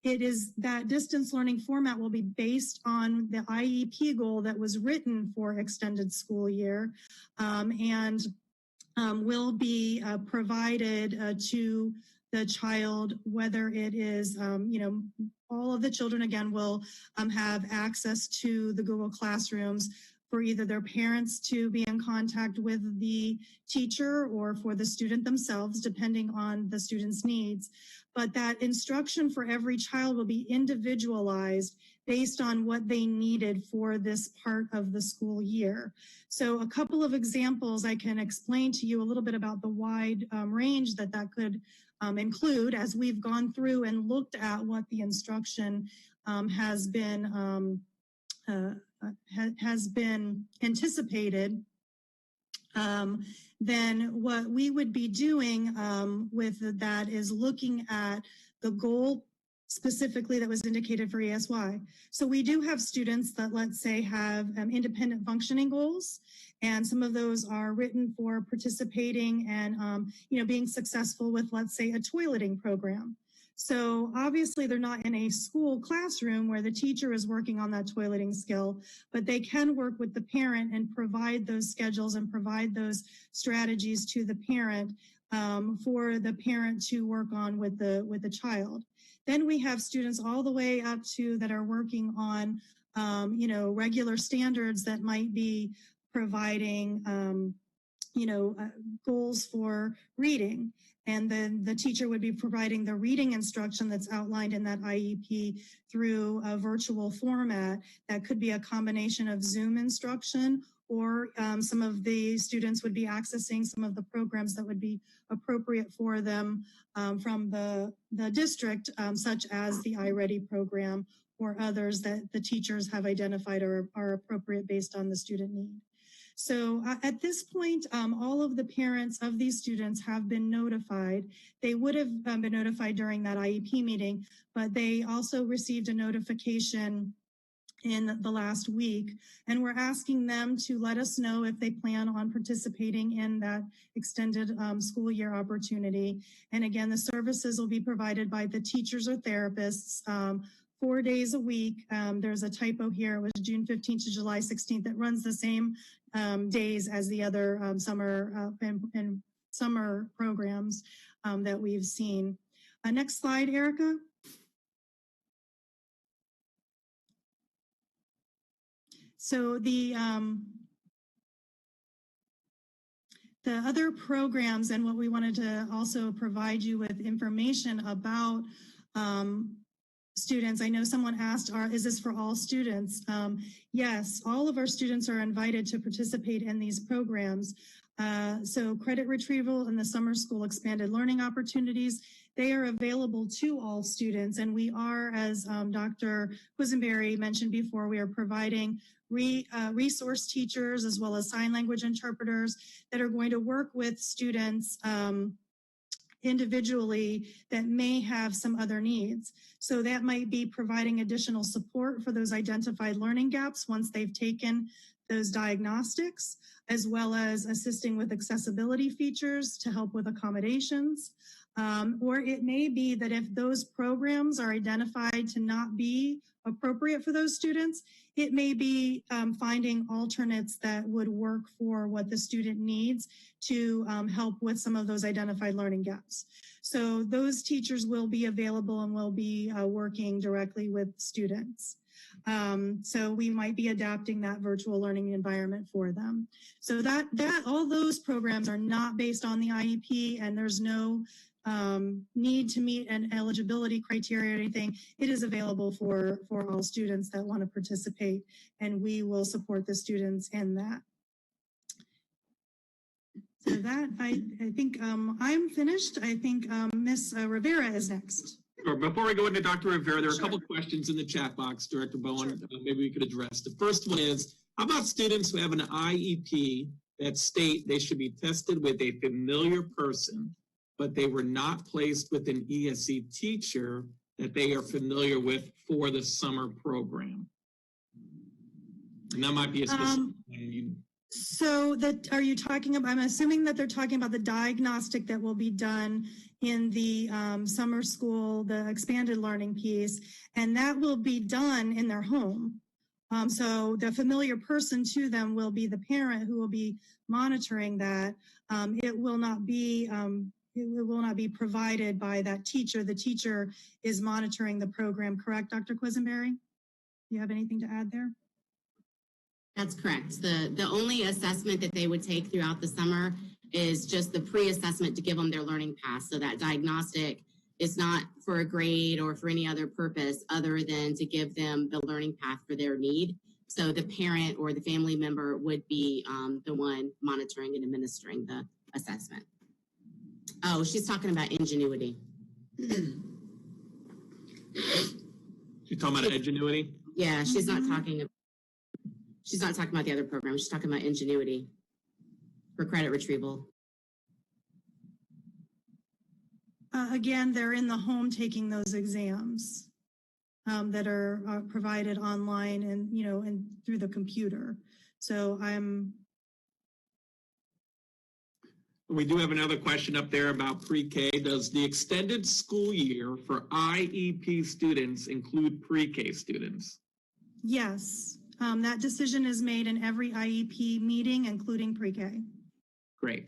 It is that distance learning format will be based on the IEP goal that was written for extended school year and will be provided to the child, whether it is, all of the children again will have access to the Google Classrooms for either their parents to be in contact with the teacher or for the student themselves, depending on the student's needs. But that instruction for every child will be individualized based on what they needed for this part of the school year. So a couple of examples I can explain to you a little bit about the wide range that could include as we've gone through and looked at what the instruction has been anticipated. Then what we would be doing with that is looking at the goal specifically that was indicated for ESY. So we do have students that, let's say, have independent functioning goals, and some of those are written for participating and being successful with, let's say, a toileting program. So obviously they're not in a school classroom where the teacher is working on that toileting skill, but they can work with the parent and provide those schedules and provide those strategies to the parent for the parent to work on with the child. Then we have students all the way up to that are working on regular standards that might be providing goals for reading. And then the teacher would be providing the reading instruction that's outlined in that IEP through a virtual format. That could be a combination of Zoom instruction, or some of the students would be accessing some of the programs that would be appropriate for them from the district, such as the iReady program or others that the teachers have identified are appropriate based on the student need. So at this point, all of the parents of these students have been notified. They would have been notified during that IEP meeting, but they also received a notification in the last week, and we're asking them to let us know if they plan on participating in that extended school year opportunity. And again, the services will be provided by the teachers or therapists 4 days a week. There's a typo here. It was June 15th to July 16th. That runs the same days as the other summer and summer programs that we've seen. Next slide, Erica. So the other programs and what we wanted to also provide you with information about students. I know someone asked, is this for all students? Yes, all of our students are invited to participate in these programs. So credit retrieval and the summer school expanded learning opportunities, they are available to all students. And we are, as Dr. Quisenberry mentioned before, we are providing resource teachers as well as sign language interpreters that are going to work with students individually that may have some other needs. So that might be providing additional support for those identified learning gaps once they've taken those diagnostics, as well as assisting with accessibility features to help with accommodations. Or it may be that if those programs are identified to not be appropriate for those students, it may be finding alternates that would work for what the student needs to help with some of those identified learning gaps. So those teachers will be available and will be working directly with students. So we might be adapting that virtual learning environment for them. So that all those programs are not based on the IEP, and there's no need to meet an eligibility criteria or anything. It is available for all students that want to participate, and we will support the students in that. So that, I think I'm finished. I think Ms. Rivera is next. Sure. Before we go into Dr. Rivera, there are a couple questions in the chat box, Director Bowen, maybe we could address. The first one is, how about students who have an IEP that state they should be tested with a familiar person, but they were not placed with an ESE teacher that they are familiar with for the summer program? And that might be a specific So that, are you talking about, I'm assuming that they're talking about the diagnostic that will be done in the summer school, the expanded learning piece, and that will be done in their home. So the familiar person to them will be the parent who will be monitoring that. It will not be provided by that teacher. The teacher is monitoring the program, correct, Dr. Quisenberry? Do you have anything to add there? That's correct. The only assessment that they would take throughout the summer is just the pre-assessment to give them their learning path. So that diagnostic is not for a grade or for any other purpose other than to give them the learning path for their need. So the parent or the family member would be the one monitoring and administering the assessment. Oh, she's talking about ingenuity. She's talking about ingenuity? Yeah, she's not talking about the other program. She's talking about ingenuity for credit retrieval. Again, they're in the home taking those exams that are provided online and, and through the computer. So We do have another question up there about pre-K. Does the extended school year for IEP students include pre-K students? Yes, that decision is made in every IEP meeting, including pre-K. Great.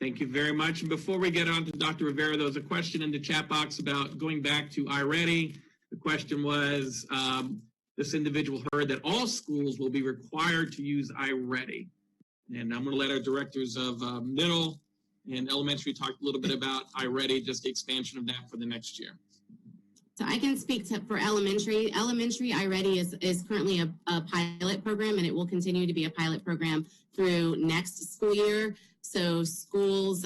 Thank you very much. And before we get on to Dr. Rivera, there was a question in the chat box about going back to iReady. The question was, this individual heard that all schools will be required to use iReady. And I'm going to let our directors of middle and elementary talk a little bit about iReady, just the expansion of that for the next year. So I can speak for elementary. Elementary iReady is currently a pilot program, and it will continue to be a pilot program through next school year. So schools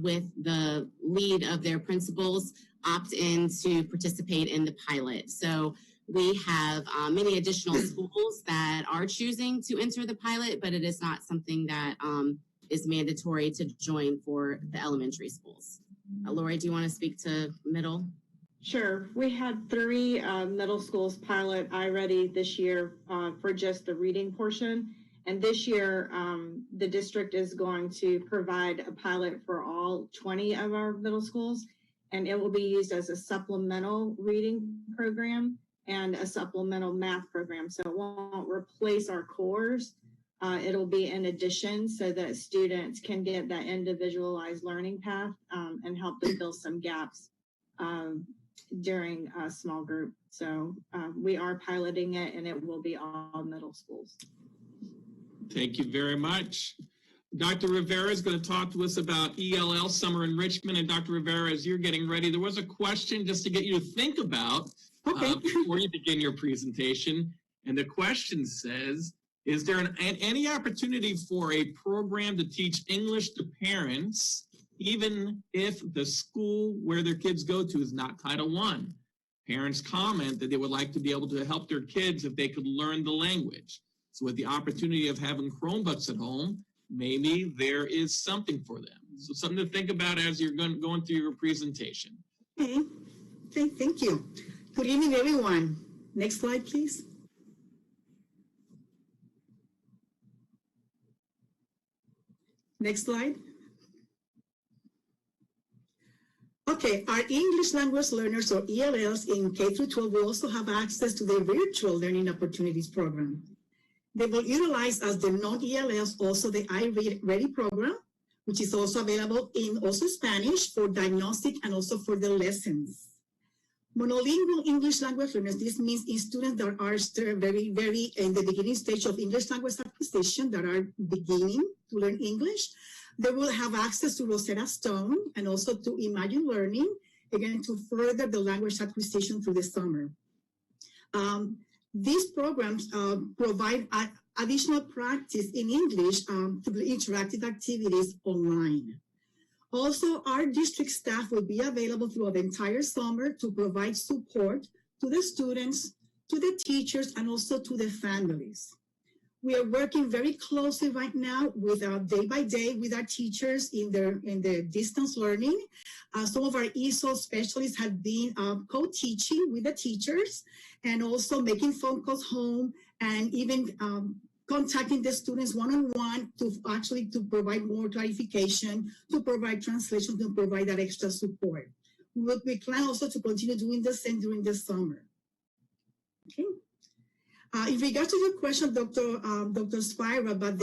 with the lead of their principals opt in to participate in the pilot. So we have many additional schools that are choosing to enter the pilot, but it is not something that is mandatory to join for the elementary schools. Lori, do you want to speak to middle? Sure. We had 3 middle schools pilot iReady this year for just the reading portion. And this year, the district is going to provide a pilot for all 20 of our middle schools, and it will be used as a supplemental reading program and a supplemental math program. So it won't replace our cores. It'll be in addition so that students can get that individualized learning path and help them fill some gaps during a small group. So we are piloting it, and it will be all middle schools. Thank you very much. Dr. Rivera is going to talk to us about ELL summer enrichment. And Dr. Rivera, as you're getting ready, there was a question just to get you to think about before you begin your presentation. And the question says, is there any opportunity for a program to teach English to parents, even if the school where their kids go to is not Title I? Parents comment that they would like to be able to help their kids if they could learn the language. So with the opportunity of having Chromebooks at home, maybe there is something for them. So something to think about as you're going through your presentation. Okay, thank you. Good evening, everyone. Next slide, please. Next slide. Okay, our English language learners, or ELLs, in K through 12 will also have access to the virtual learning opportunities program. They will utilize, as the non-ELLs, also the iReady program, which is also available in also Spanish for diagnostic and also for the lessons. Monolingual English language learners, this means in students that are still very, very in the beginning stage of English language acquisition, that are beginning to learn English. They will have access to Rosetta Stone and also to Imagine Learning, again, to further the language acquisition through the summer. These programs provide additional practice in English through interactive activities online. Also, our district staff will be available throughout the entire summer to provide support to the students, to the teachers, and also to the families. We are working very closely right now with day by day with our teachers in the distance learning. Some of our ESOL specialists have been co-teaching with the teachers and also making phone calls home and even contacting the students one-on-one to provide more clarification, to provide translation, to provide that extra support. We plan also to continue doing the same during the summer. Okay. In regards to your question, Dr. Spira, about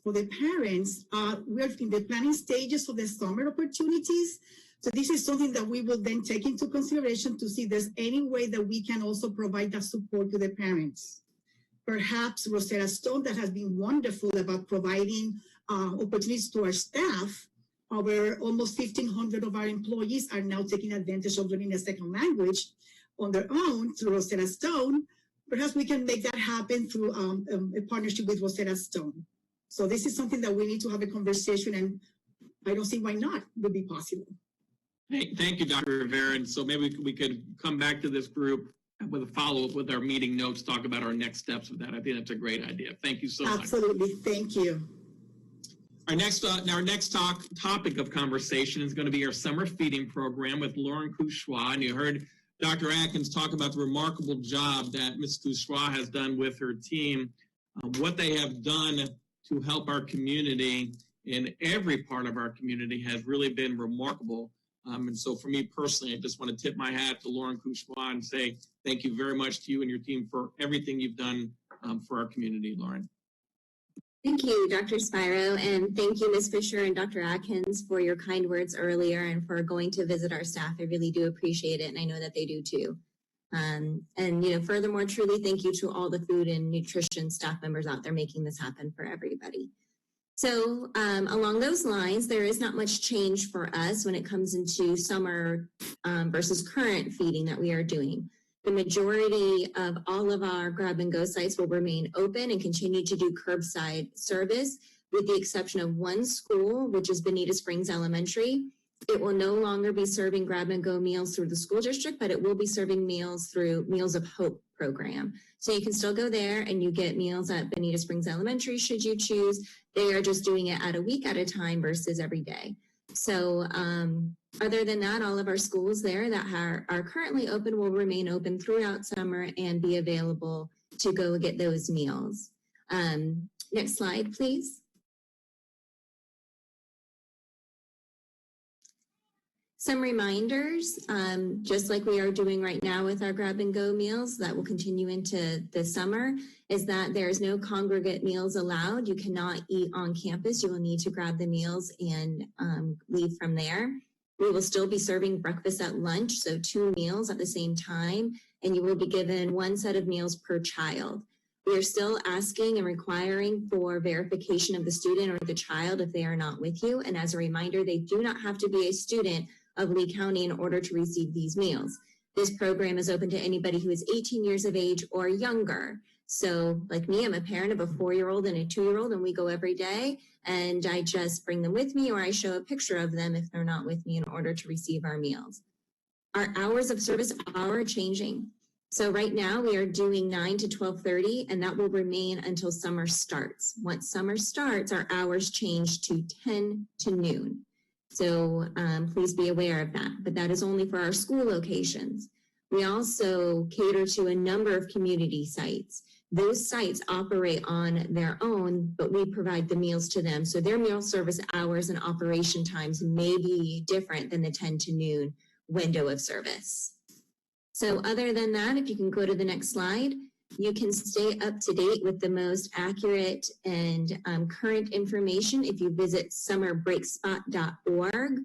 for the parents, we're in the planning stages of the summer opportunities. So this is something that we will then take into consideration to see if there's any way that we can also provide that support to the parents. Perhaps Rosetta Stone, that has been wonderful about providing opportunities to our staff. Over almost 1,500 of our employees are now taking advantage of learning a second language on their own through Rosetta Stone. Perhaps we can make that happen through a partnership with Rosetta Stone. So this is something that we need to have a conversation, and I don't see why not would be possible. Thank you, Dr. Rivera. And so maybe we could come back to this group with a follow-up with our meeting notes, talk about our next steps with that. I think that's a great idea. Thank you so much. Absolutely. Thank you. Our next topic of conversation is going to be our summer feeding program with Lauren Couchois. And you heard Dr. Atkins talk about the remarkable job that Ms. Couchois has done with her team, what they have done to help our community in every part of our community has really been remarkable. And so for me personally, I just want to tip my hat to Lauren Couchois and say thank you very much to you and your team for everything you've done for our community, Lauren. Thank you, Dr. Spiro, and thank you, Ms. Fisher and Dr. Atkins, for your kind words earlier and for going to visit our staff. I really do appreciate it, and I know that they do too. And furthermore, truly thank you to all the food and nutrition staff members out there making this happen for everybody. So along those lines, there is not much change for us when it comes into summer versus current feeding that we are doing. The majority of all of our grab-and-go sites will remain open and continue to do curbside service, with the exception of one school, which is Bonita Springs Elementary. It will no longer be serving grab-and-go meals through the school district, but it will be serving meals through Meals of Hope program. So you can still go there and you get meals at Bonita Springs Elementary should you choose. They are just doing it at a week at a time versus every day. So other than that, all of our schools there that are currently open will remain open throughout summer and be available to go get those meals. Next slide, please. Some reminders, just like we are doing right now with our grab-and-go meals that will continue into the summer, is that there's no congregate meals allowed. You cannot eat on campus. You will need to grab the meals and leave from there. We will still be serving breakfast at lunch, so 2 meals at the same time, and you will be given 1 set of meals per child. We are still asking and requiring for verification of the student or the child if they are not with you. And as a reminder, they do not have to be a student of Lee County in order to receive these meals. This program is open to anybody who is 18 years of age or younger. So like me, I'm a parent of a 4-year-old and a 2-year-old, and we go every day, and I just bring them with me, or I show a picture of them if they're not with me in order to receive our meals. Our hours of service are changing. So right now we are doing 9 to 12:30, and that will remain until summer starts. Once summer starts, our hours change to 10 to noon. So please be aware of that, but that is only for our school locations. We also cater to a number of community sites. Those sites operate on their own, but we provide the meals to them. So their meal service hours and operation times may be different than the 10 to noon, window of service. So other than that, if you can go to the next slide, you can stay up to date with the most accurate and current information if you visit summerbreakspot.org,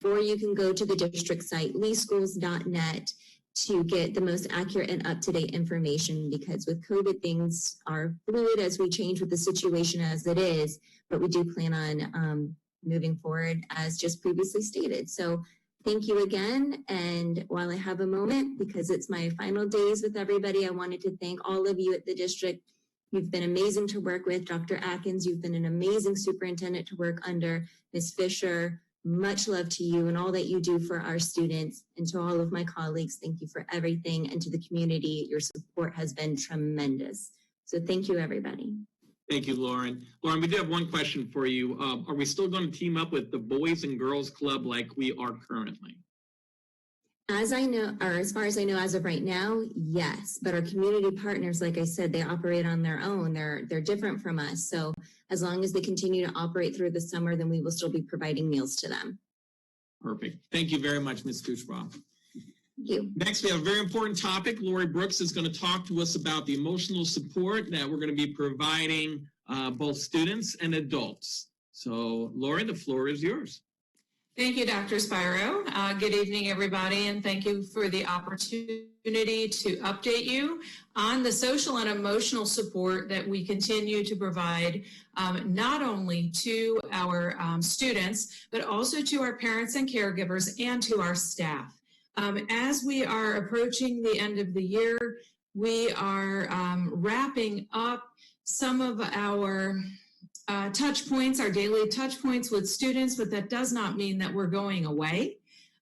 or you can go to the district site, leeschools.net, to get the most accurate and up-to-date information, because with COVID, things are fluid as we change with the situation as it is, but we do plan on moving forward as just previously stated. So thank you again. And while I have a moment, because it's my final days with everybody, I wanted to thank all of you at the district. You've been amazing to work with. Dr. Atkins, you've been an amazing superintendent to work under. Ms. Fisher, much love to you and all that you do for our students. And to all of my colleagues, thank you for everything. And to the community, your support has been tremendous. So thank you, everybody. Thank you, Lauren. Lauren, we do have one question for you. Are we still going to team up with the Boys and Girls Club like we are currently? As I know, or as far as I know, as of right now, yes. But our community partners, like I said, they operate on their own. They're different from us. So as long as they continue to operate through the summer, then we will still be providing meals to them. Perfect. Thank you very much, Ms. Dushbaugh. Thank you. Next, we have a very important topic. Lori Brooks is going to talk to us about the emotional support that we're going to be providing both students and adults. So, Lori, the floor is yours. Thank you, Dr. Spiro. Good evening, everybody, and thank you for the opportunity to update you on the social and emotional support that we continue to provide not only to our students, but also to our parents and caregivers and to our staff. As we are approaching the end of the year, we are wrapping up some of our touch points, our daily touch points with students, but that does not mean that we're going away.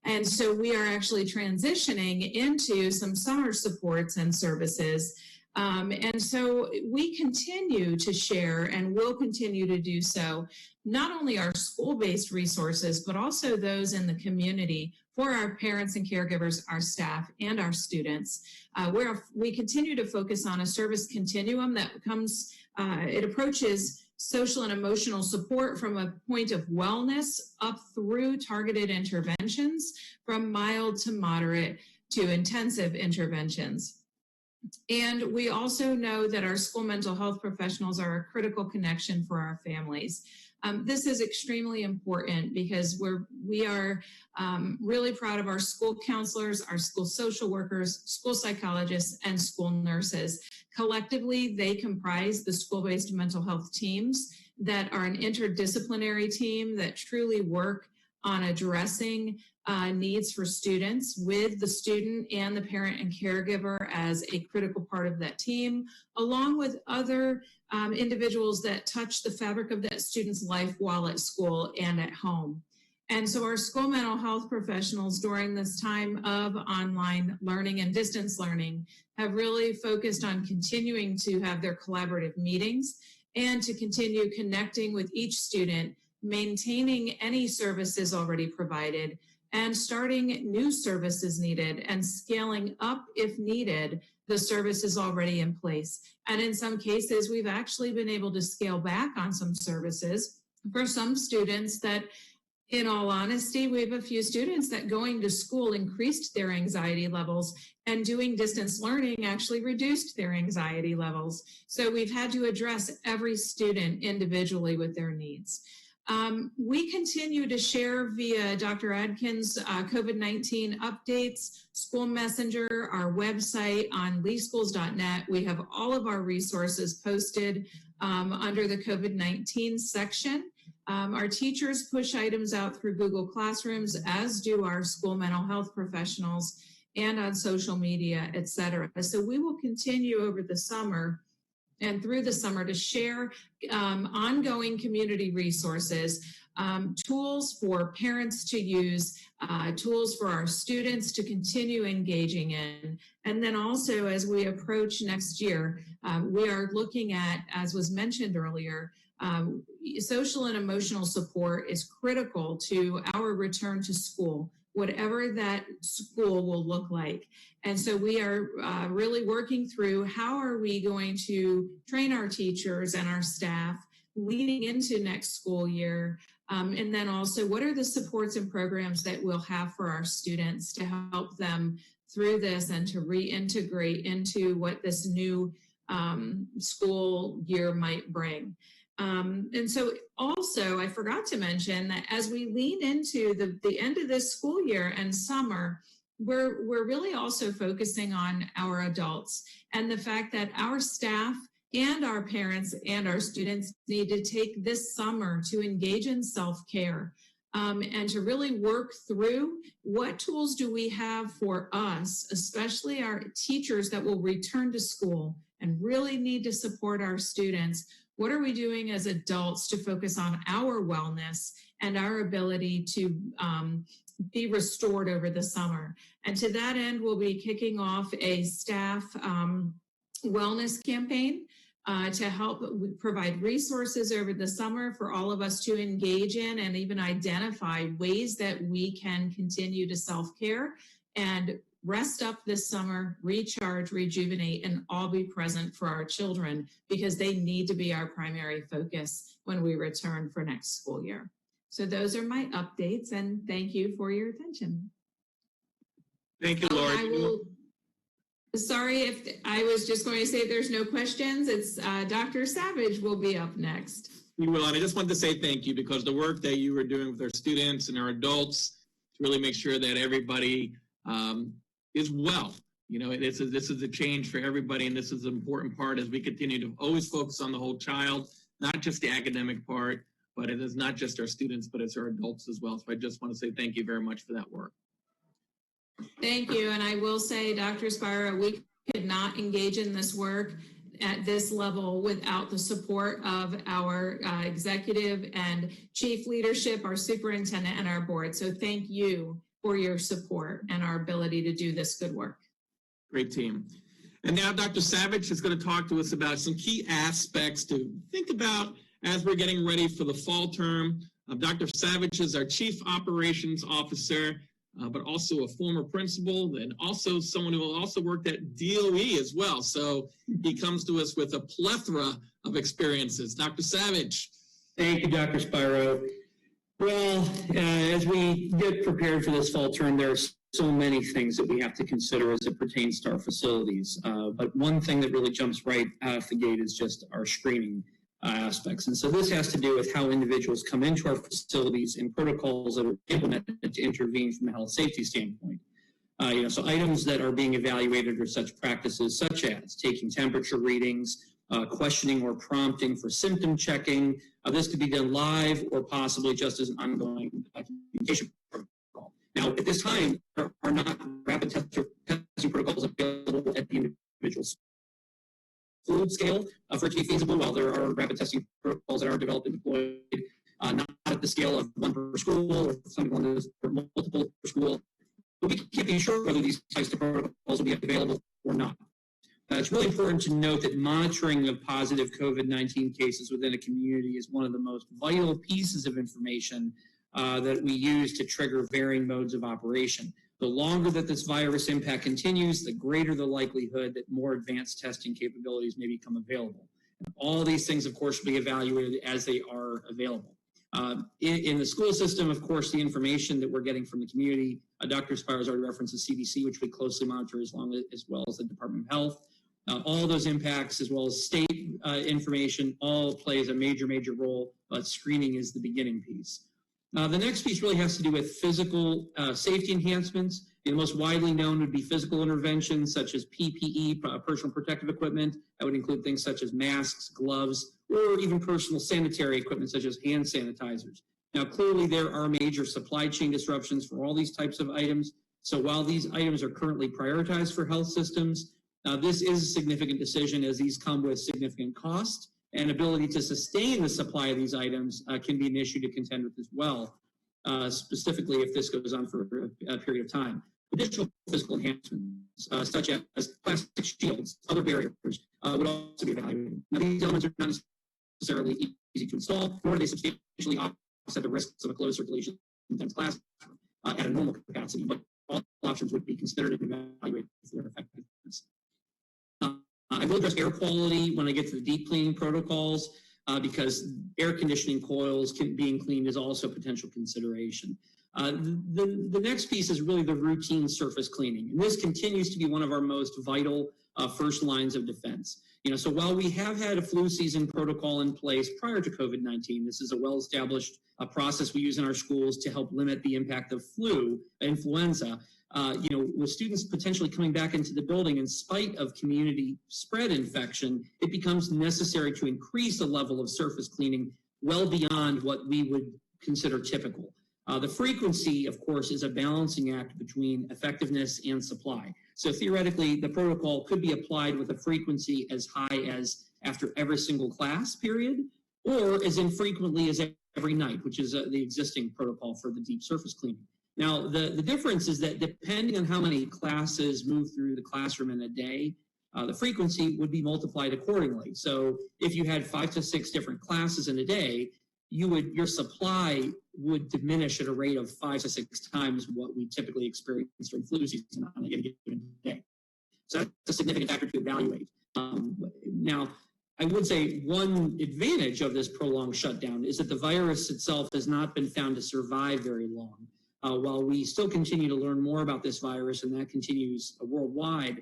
And so we are actually transitioning into some summer supports and services. And so we continue to share and will continue to do so, not only our school-based resources, but also those in the community for our parents and caregivers, our staff, and our students. Where we continue to focus on a service continuum that comes, it approaches social and emotional support from a point of wellness up through targeted interventions, from mild to moderate to intensive interventions. And we also know that our school mental health professionals are a critical connection for our families. This is extremely important because we are really proud of our school counselors, our school social workers, school psychologists, and school nurses. Collectively, they comprise the school-based mental health teams that are an interdisciplinary team that truly work on addressing needs for students, with the student and the parent and caregiver as a critical part of that team, along with other individuals that touch the fabric of that student's life while at school and at home. And so our school mental health professionals during this time of online learning and distance learning have really focused on continuing to have their collaborative meetings and to continue connecting with each student, maintaining any services already provided, and starting new services needed, and scaling up, if needed, the services already in place. And in some cases, we've actually been able to scale back on some services for some students that, in all honesty, we have a few students that going to school increased their anxiety levels, and doing distance learning actually reduced their anxiety levels. So we've had to address every student individually with their needs. We continue to share via Dr. Adkins' COVID-19 updates, School Messenger, our website on leeschools.net. We have all of our resources posted under the COVID-19 section. Our teachers push items out through Google Classrooms, as do our school mental health professionals, and on social media, et cetera. So we will continue over the summer and through the summer to share ongoing community resources, tools for parents to use, tools for our students to continue engaging in. And then also, as we approach next year, we are looking at, as was mentioned earlier, social and emotional support is critical to our return to school, whatever that school will look like. And so we are really working through how are we going to train our teachers and our staff leading into next school year And then also, what are the supports and programs that we'll have for our students to help them through this and to reintegrate into what this new school year might bring. And so also, I forgot to mention that as we lean into the end of this school year and summer, we're really also focusing on our adults and the fact that our staff and our parents and our students need to take this summer to engage in self-care and to really work through what tools do we have for us, especially our teachers that will return to school and really need to support our students. What are we doing as adults to focus on our wellness and our ability to be restored over the summer? And to that end, we'll be kicking off a staff wellness campaign to help provide resources over the summer for all of us to engage in and even identify ways that we can continue to self-care and rest up this summer, recharge, rejuvenate, and all be present for our children because they need to be our primary focus when we return for next school year. So those are my updates, and thank you for your attention. Thank you, Lori. Sorry if I was just going to say if there's no questions, it's Dr. Savage will be up next. You will, and I just wanted to say thank you because the work that you are doing with our students and our adults to really make sure that everybody is well. You know, this is a change for everybody, and this is an important part as we continue to always focus on the whole child, not just the academic part, but it is not just our students, but it's our adults as well. So I just want to say thank you very much for that work. Thank you. And I will say, Dr. Spira, we could not engage in this work at this level without the support of our executive and chief leadership, our superintendent, and our board. So thank you for your support and our ability to do this good work. Great team. And now Dr. Savage is going to talk to us about some key aspects to think about as we're getting ready for the fall term. Dr. Savage is our Chief Operations Officer, but also a former principal and also someone who also worked at DOE as well. So he comes to us with a plethora of experiences. Dr. Savage. Thank you, Dr. Spiro. Well, as we get prepared for this fall term, there's so many things that we have to consider as it pertains to our facilities. But one thing that really jumps right out the gate is just our screening aspects. And so this has to do with how individuals come into our facilities and protocols that are implemented to intervene from a health safety standpoint. So items that are being evaluated are such practices such as taking temperature readings, questioning or prompting for symptom checking. This could be done live or possibly just as an ongoing communication protocol. Now, at this time, there are not rapid testing protocols available at the individual's full scale for it to be feasible. While there are rapid testing protocols that are developed and deployed, not at the scale of one per school or something or multiple per school, but we can't be sure whether these types of protocols will be available or not. It's really important to note that monitoring of positive COVID-19 cases within a community is one of the most vital pieces of information that we use to trigger varying modes of operation. The longer that this virus impact continues, the greater the likelihood that more advanced testing capabilities may become available. And all these things, of course, will be evaluated as they are available. In the school system, of course, the information that we're getting from the community, Dr. Spires already referenced the CDC, which we closely monitor as well as the Department of Health. All those impacts, as well as state information, all plays a major role, but screening is the beginning piece. The next piece really has to do with physical safety enhancements. The most widely known would be physical interventions such as PPE, personal protective equipment. That would include things such as masks, gloves, or even personal sanitary equipment such as hand sanitizers. Now, clearly there are major supply chain disruptions for all these types of items. So while these items are currently prioritized for health systems, this is a significant decision as these come with significant cost, and ability to sustain the supply of these items can be an issue to contend with as well, specifically if this goes on for a period of time. Additional physical enhancements, such as plastic shields, other barriers, would also be evaluated. Now, these elements are not necessarily easy to install, nor do they substantially offset the risks of a closed circulation intense classroom at a normal capacity, but all options would be considered and evaluated for their effectiveness. I will address air quality when I get to the deep cleaning protocols. because air conditioning coils being cleaned is also a potential consideration. The next piece is really the routine surface cleaning. And this continues to be one of our most vital first lines of defense. So while we have had a flu season protocol in place prior to COVID-19, this is a well-established process we use in our schools to help limit the impact of influenza. With students potentially coming back into the building in spite of community spread infection, it becomes necessary to increase the level of surface cleaning well beyond what we would consider typical. The frequency, of course, is a balancing act between effectiveness and supply. So theoretically, the protocol could be applied with a frequency as high as after every single class period, or as infrequently as every night, which is the existing protocol for the deep surface cleaning. Now, the difference is that depending on how many classes move through the classroom in a day, the frequency would be multiplied accordingly. So if you had 5 to 6 different classes in a day, your supply would diminish at a rate of 5 to 6 times what we typically experience during flu season on a given day. So that's a significant factor to evaluate. Now, I would say one advantage of this prolonged shutdown is that the virus itself has not been found to survive very long. While we still continue to learn more about this virus, and that continues worldwide,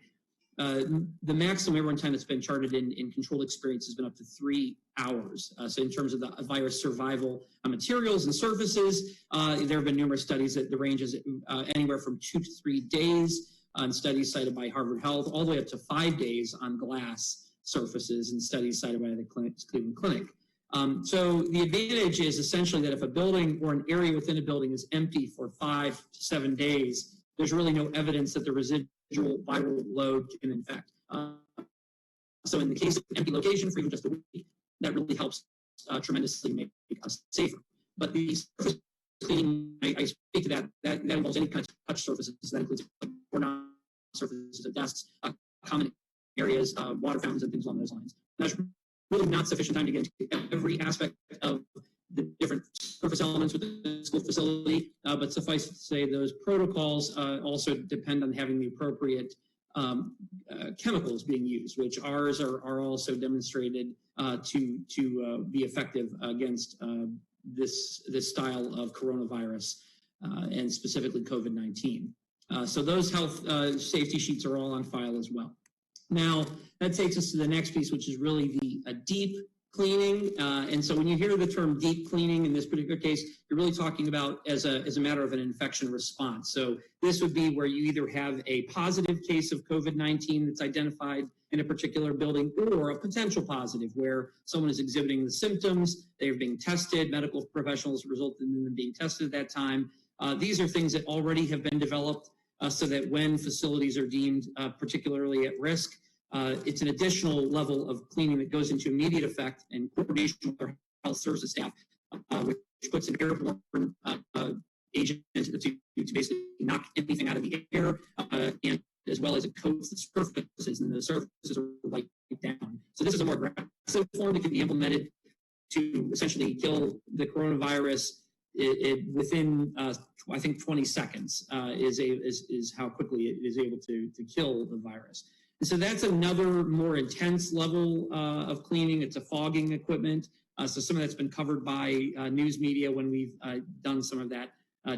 the maximum airborne time that's been charted in controlled experience has been up to 3 hours. So in terms of the virus survival materials and surfaces, there have been numerous studies that the range is anywhere from 2 to 3 days on studies cited by Harvard Health, all the way up to 5 days on glass surfaces and studies cited by the Cleveland Clinic. So the advantage is essentially that if a building or an area within a building is empty for 5 to 7 days, there's really no evidence that the residual viral load can infect. So in the case of an empty location for even just a week, that really helps tremendously make us safer. But the surface cleaning, I speak to that involves any kind of touch surfaces. That includes doorknob surfaces of desks, common areas, water fountains, and things along those lines. That's really not sufficient time to get into every aspect of the different surface elements within the school facility, but suffice to say those protocols also depend on having the appropriate chemicals being used, which ours are also demonstrated to be effective against this style of coronavirus and specifically COVID-19. So those health safety sheets are all on file as well. Now, that takes us to the next piece, which is really the deep cleaning. And so when you hear the term deep cleaning in this particular case, you're really talking about as a matter of an infection response. So this would be where you either have a positive case of COVID-19 that's identified in a particular building, or a potential positive where someone is exhibiting the symptoms, they're being tested, medical professionals resulted in them being tested at that time. These are things that already have been developed so that when facilities are deemed particularly at risk, it's an additional level of cleaning that goes into immediate effect and coordination with our health services staff, which puts an airborne agent to basically knock anything out of the air, and as well as it coats the surfaces, and the surfaces are wiped down. So this is a more aggressive form that can be implemented to essentially kill the coronavirus within, I think, 20 seconds is how quickly it is able to kill the virus. And so that's another more intense level of cleaning. It's a fogging equipment. So some of that's been covered by news media when we've done some of that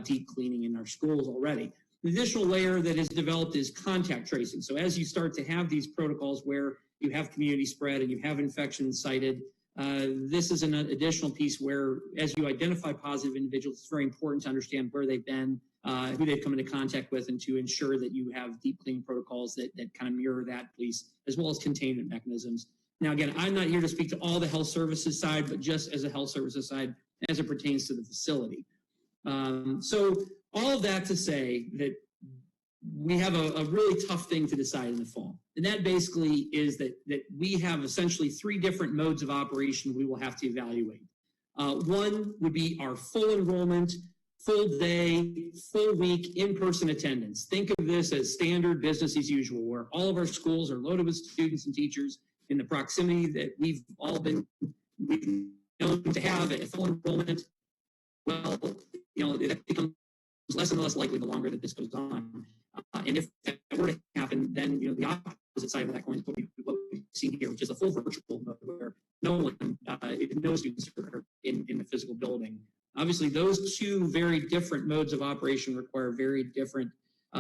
deep cleaning in our schools already. The additional layer that is developed is contact tracing. So as you start to have these protocols where you have community spread and you have infections cited, this is an additional piece where, as you identify positive individuals, it's very important to understand where they've been, who they've come into contact with, and to ensure that you have deep cleaning protocols that kind of mirror that piece, as well as containment mechanisms. Now, again, I'm not here to speak to all the health services side, but just as a health services side as it pertains to the facility. So all of that to say that we have a really tough thing to decide in the fall. And that basically is that we have essentially 3 different modes of operation we will have to evaluate. One would be our full enrollment, full day, full week, in-person attendance. Think of this as standard business as usual, where all of our schools are loaded with students and teachers in the proximity that we've all been known to have at full enrollment. Well, that becomes less and less likely the longer that this goes on. And if that were to happen, then the opposite side of that coin is what we've seen here, which is a full virtual mode, where no students are in the physical building. Obviously, those two very different modes of operation require very different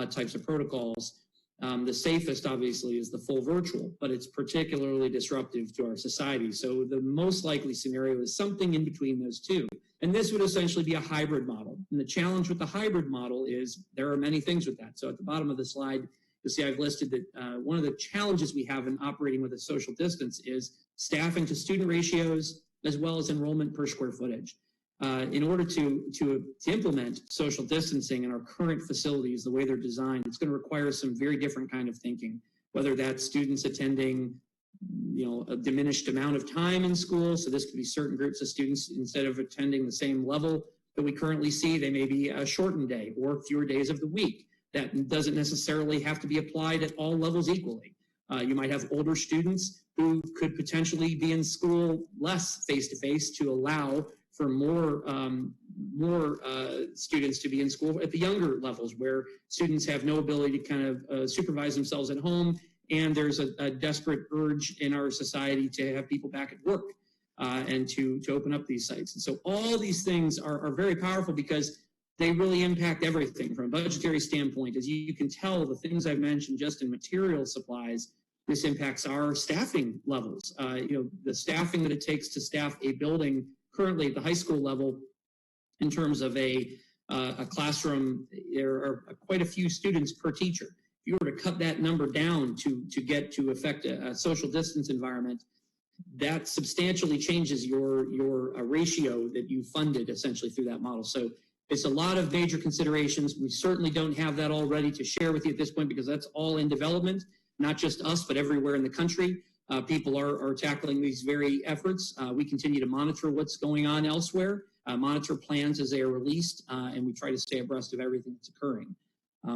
types of protocols. The safest, obviously, is the full virtual, but it's particularly disruptive to our society. So the most likely scenario is something in between those two. And this would essentially be a hybrid model. And the challenge with the hybrid model is there are many things with that. So at the bottom of the slide, you'll see I've listed that one of the challenges we have in operating with a social distance is staffing to student ratios, as well as enrollment per square footage. In order to implement social distancing in our current facilities, the way they're designed, it's going to require some very different kind of thinking, whether that's students attending, a diminished amount of time in school. So this could be certain groups of students, instead of attending the same level that we currently see, they may be a shortened day or fewer days of the week. That doesn't necessarily have to be applied at all levels equally. You might have older students who could potentially be in school less face-to-face to allow for more students to be in school at the younger levels, where students have no ability to kind of supervise themselves at home, and there's a desperate urge in our society to have people back at work and to open up these sites. And so all these things are very powerful because they really impact everything from a budgetary standpoint. As you can tell, the things I've mentioned just in material supplies, this impacts our staffing levels. The staffing that it takes to staff a building currently at the high school level, in terms of a classroom, there are quite a few students per teacher. If you were to cut that number down to affect a social distance environment, that substantially changes your ratio that you funded essentially through that model. So it's a lot of major considerations. We certainly don't have that all ready to share with you at this point because that's all in development, not just us, but everywhere in the country. People are tackling these very efforts. We continue to monitor what's going on elsewhere, monitor plans as they are released, and we try to stay abreast of everything that's occurring.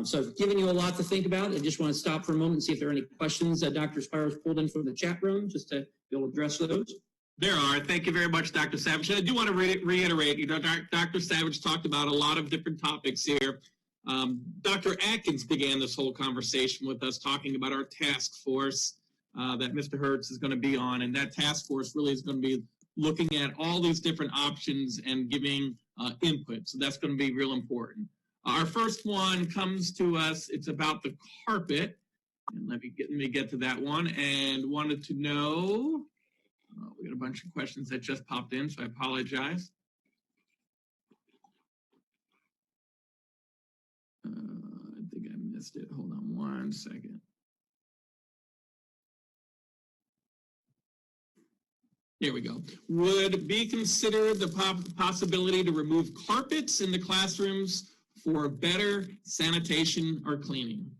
So I've given you a lot to think about. I just want to stop for a moment and see if there are any questions that Dr. Spiro's pulled in from the chat room, just to be able to address those. There are. Thank you very much, Dr. Savage. I do want to reiterate, Dr. Savage talked about a lot of different topics here. Dr. Atkins began this whole conversation with us talking about our task force that Mr. Hertz is going to be on, and that task force really is going to be looking at all these different options and giving input. So that's going to be real important. Our first one comes to us. It's about the carpet, and let me get to that one. And wanted to know. We got a bunch of questions that just popped in, so I apologize. I think I missed it. Hold on one second. There we go. Would be considered the possibility to remove carpets in the classrooms for better sanitation or cleaning?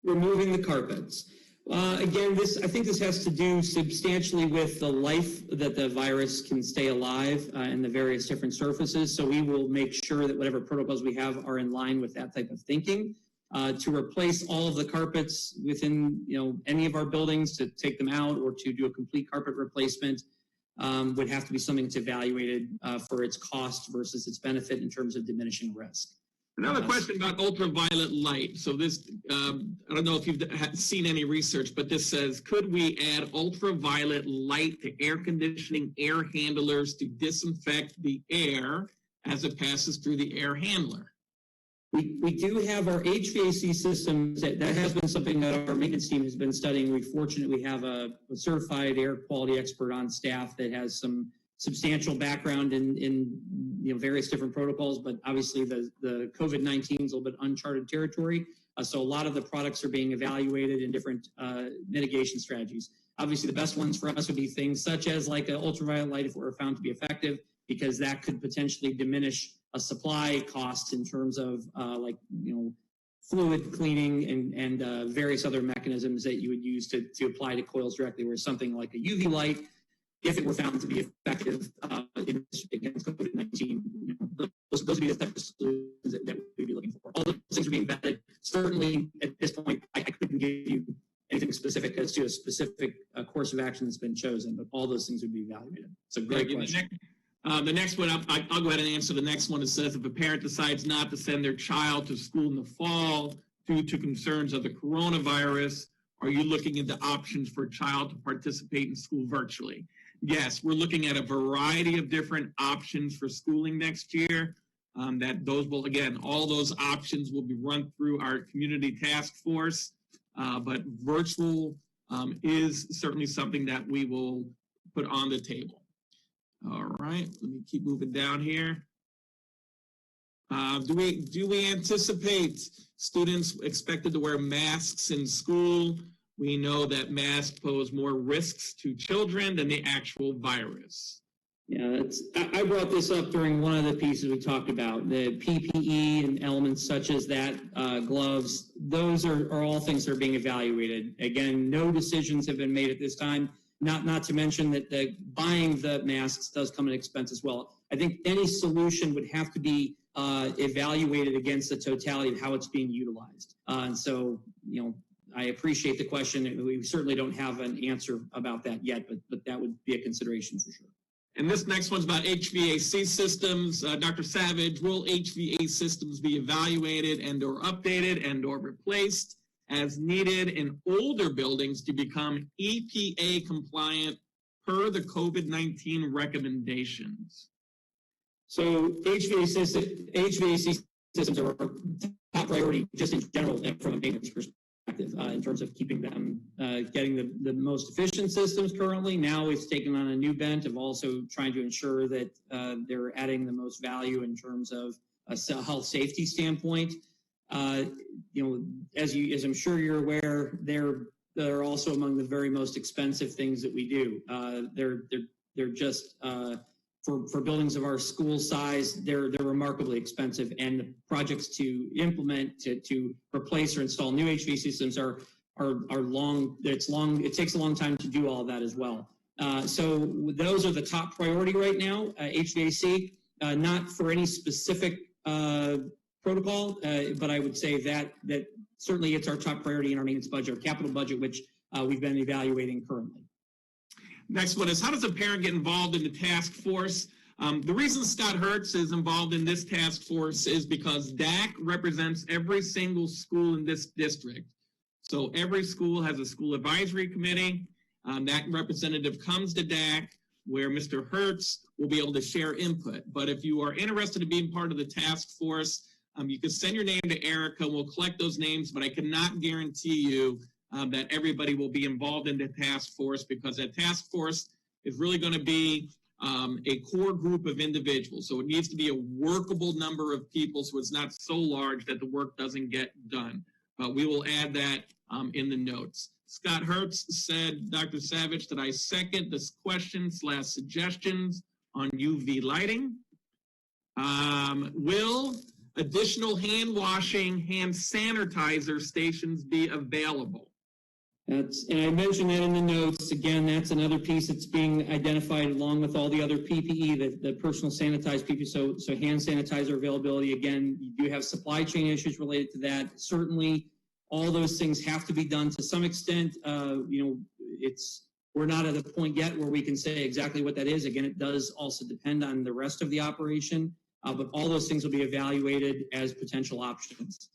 Removing the carpets. Again, I think this has to do substantially with the life that the virus can stay alive in the various different surfaces. So we will make sure that whatever protocols we have are in line with that type of thinking. To replace all of the carpets within any of our buildings, to take them out or to do a complete carpet replacement would have to be something that's evaluated for its cost versus its benefit in terms of diminishing risk. Another question about ultraviolet light. So this, I don't know if you've seen any research, but this says, could we add ultraviolet light to air conditioning air handlers to disinfect the air as it passes through the air handler? We do have our HVAC systems. That has been something that our maintenance team has been studying. We're fortunate we have a certified air quality expert on staff that has some substantial background in various different protocols, but obviously the COVID-19 is a little bit uncharted territory. So a lot of the products are being evaluated in different mitigation strategies. Obviously, the best ones for us would be things such as like an ultraviolet light if we're found to be effective, because that could potentially diminish a supply cost in terms of fluid cleaning and various other mechanisms that you would use to apply to coils directly, where something like a UV light, if it were found to be effective against COVID-19, those would be the type of solutions that we'd be looking for. All those things are being vetted. Certainly, at this point, I couldn't give you anything specific as to a specific course of action that's been chosen, but all those things would be evaluated. It's a great question. The next one, I'll go ahead and answer the next one. It says, if a parent decides not to send their child to school in the fall due to concerns of the coronavirus, are you looking into options for a child to participate in school virtually? yes, we're looking at a variety of different options for schooling next year. That those will, again, all those options will be run through our community task force, but virtual is certainly something that we will put on the table. All right, let me keep moving down here. Do we anticipate students expected to wear masks in school? We know that masks pose more risks to children than the actual virus. Yeah, I brought this up during one of the pieces we talked about, the PPE and elements such as that, gloves. Those are all things that are being evaluated. Again, no decisions have been made at this time. Not to mention that buying the masks does come at expense as well. I think any solution would have to be evaluated against the totality of how it's being utilized. And so, I appreciate the question. We certainly don't have an answer about that yet, but that would be a consideration for sure. And this next one's about HVAC systems. Dr. Savage, will HVAC systems be evaluated and or updated and or replaced as needed in older buildings to become EPA compliant per the COVID-19 recommendations? So HVAC systems are top priority just in general from a maintenance perspective. In terms of keeping them, getting the most efficient systems currently. Now it's taken on a new bent of also trying to ensure that they're adding the most value in terms of a health safety standpoint. As I'm sure you're aware, they're also among the very most expensive things that we do. They're just for buildings of our school size, they're remarkably expensive, and the projects to implement, to replace or install new HVAC systems are long. It takes a long time to do all of that as well. So those are the top priority right now. HVAC, not for any specific protocol, but I would say that certainly it's our top priority in our maintenance budget, our capital budget, which we've been evaluating currently. Next one is, how does a parent get involved in the task force? The reason Scott Hertz is involved in this task force is because DAC represents every single school in this district. So every school has a school advisory committee. That representative comes to DAC, where Mr. Hertz will be able to share input. But if you are interested in being part of the task force, you can send your name to Erica. We'll collect those names, but I cannot guarantee you that everybody will be involved in the task force, because that task force is really going to be a core group of individuals. So it needs to be a workable number of people, so it's not so large that the work doesn't get done. But we will add that in the notes. Scott Hertz said, Dr. Savage, that I second this question/suggestions on UV lighting. Will additional hand washing, hand sanitizer stations be available? And I mentioned that in the notes. Again, that's another piece that's being identified along with all the other PPE, the personal sanitized PPE. So hand sanitizer availability. Again, you do have supply chain issues related to that. Certainly, all those things have to be done to some extent. We're not at a point yet where we can say exactly what that is. Again, it does also depend on the rest of the operation, but all those things will be evaluated as potential options.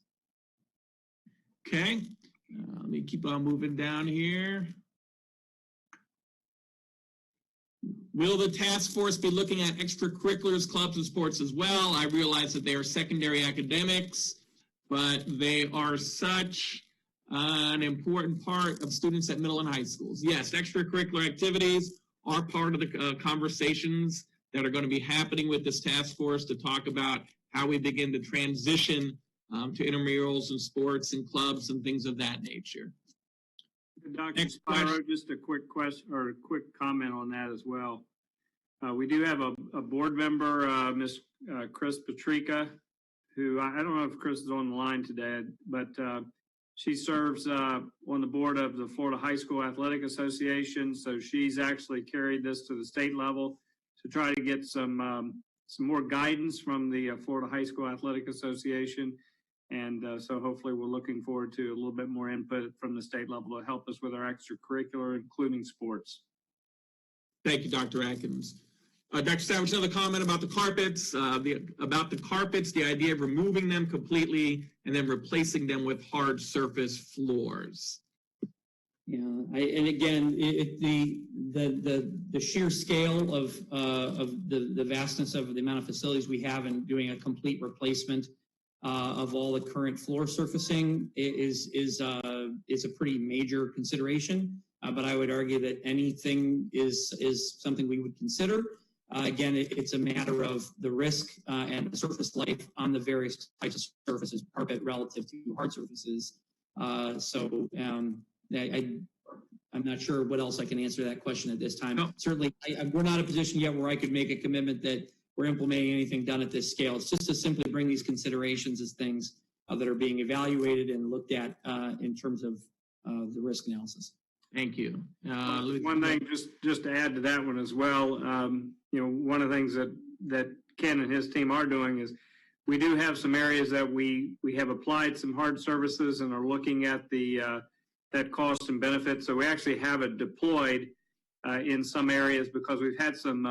Okay. Let me keep on moving down here. Will the task force be looking at extracurriculars, clubs, and sports as well? I realize that they are secondary academics, but they are such an important part of students at middle and high schools. Yes, extracurricular activities are part of the conversations that are going to be happening with this task force to talk about how we begin to transition to intramurals and sports and clubs and things of that nature. Dr. Spiro, just a quick question or a quick comment on that as well. We do have a board member, Ms. Chris Patrica, who I don't know if Chris is on the line today, but she serves on the board of the Florida High School Athletic Association. So she's actually carried this to the state level to try to get some more guidance from the Florida High School Athletic Association. And so hopefully we're looking forward to a little bit more input from the state level to help us with our extracurricular, including sports. Thank you, Dr. Atkins. Dr. Savage, another comment about the carpets. The idea of removing them completely and then replacing them with hard surface floors. And again, the sheer scale of the vastness of the amount of facilities we have and doing a complete replacement of all the current floor surfacing is a pretty major consideration. But I would argue that anything is something we would consider. Again, it's a matter of the risk and the surface life on the various types of surfaces, carpet relative to hard surfaces. I'm not sure what else I can answer that question at this time. No. Certainly, we're not in a position yet where I could make a commitment that we're implementing anything done at this scale. It's just to simply bring these considerations as things that are being evaluated and looked at in terms of the risk analysis. Thank you. One thing, just to add to that one as well, one of the things that Ken and his team are doing is we do have some areas that we have applied some hard services and are looking at that cost and benefit. So we actually have it deployed in some areas because we've had some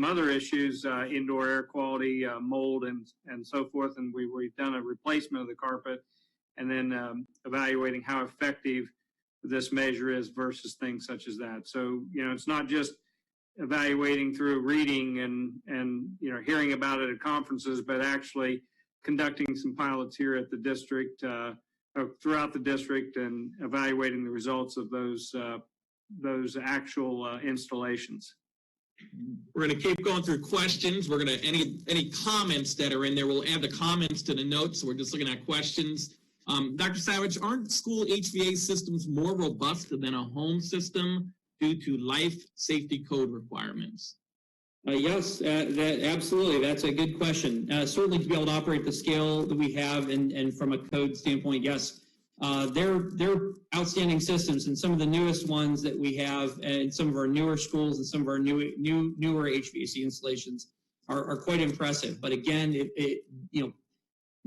other issues, indoor air quality, mold, and so forth. And we've done a replacement of the carpet and then evaluating how effective this measure is versus things such as that. So, it's not just evaluating through reading and hearing about it at conferences, but actually conducting some pilots here at the district, throughout the district, and evaluating the results of those actual installations. We're going to keep going through questions. We're going to, any comments that are in there, we'll add the comments to the notes. So we're just looking at questions. Dr. Savage, aren't school HVAC systems more robust than a home system due to life safety code requirements? Yes, absolutely. That's a good question. Certainly to be able to operate the scale that we have and from a code standpoint, yes. They're outstanding systems, and some of the newest ones that we have in some of our newer schools and some of our newer HVAC installations are quite impressive. But again,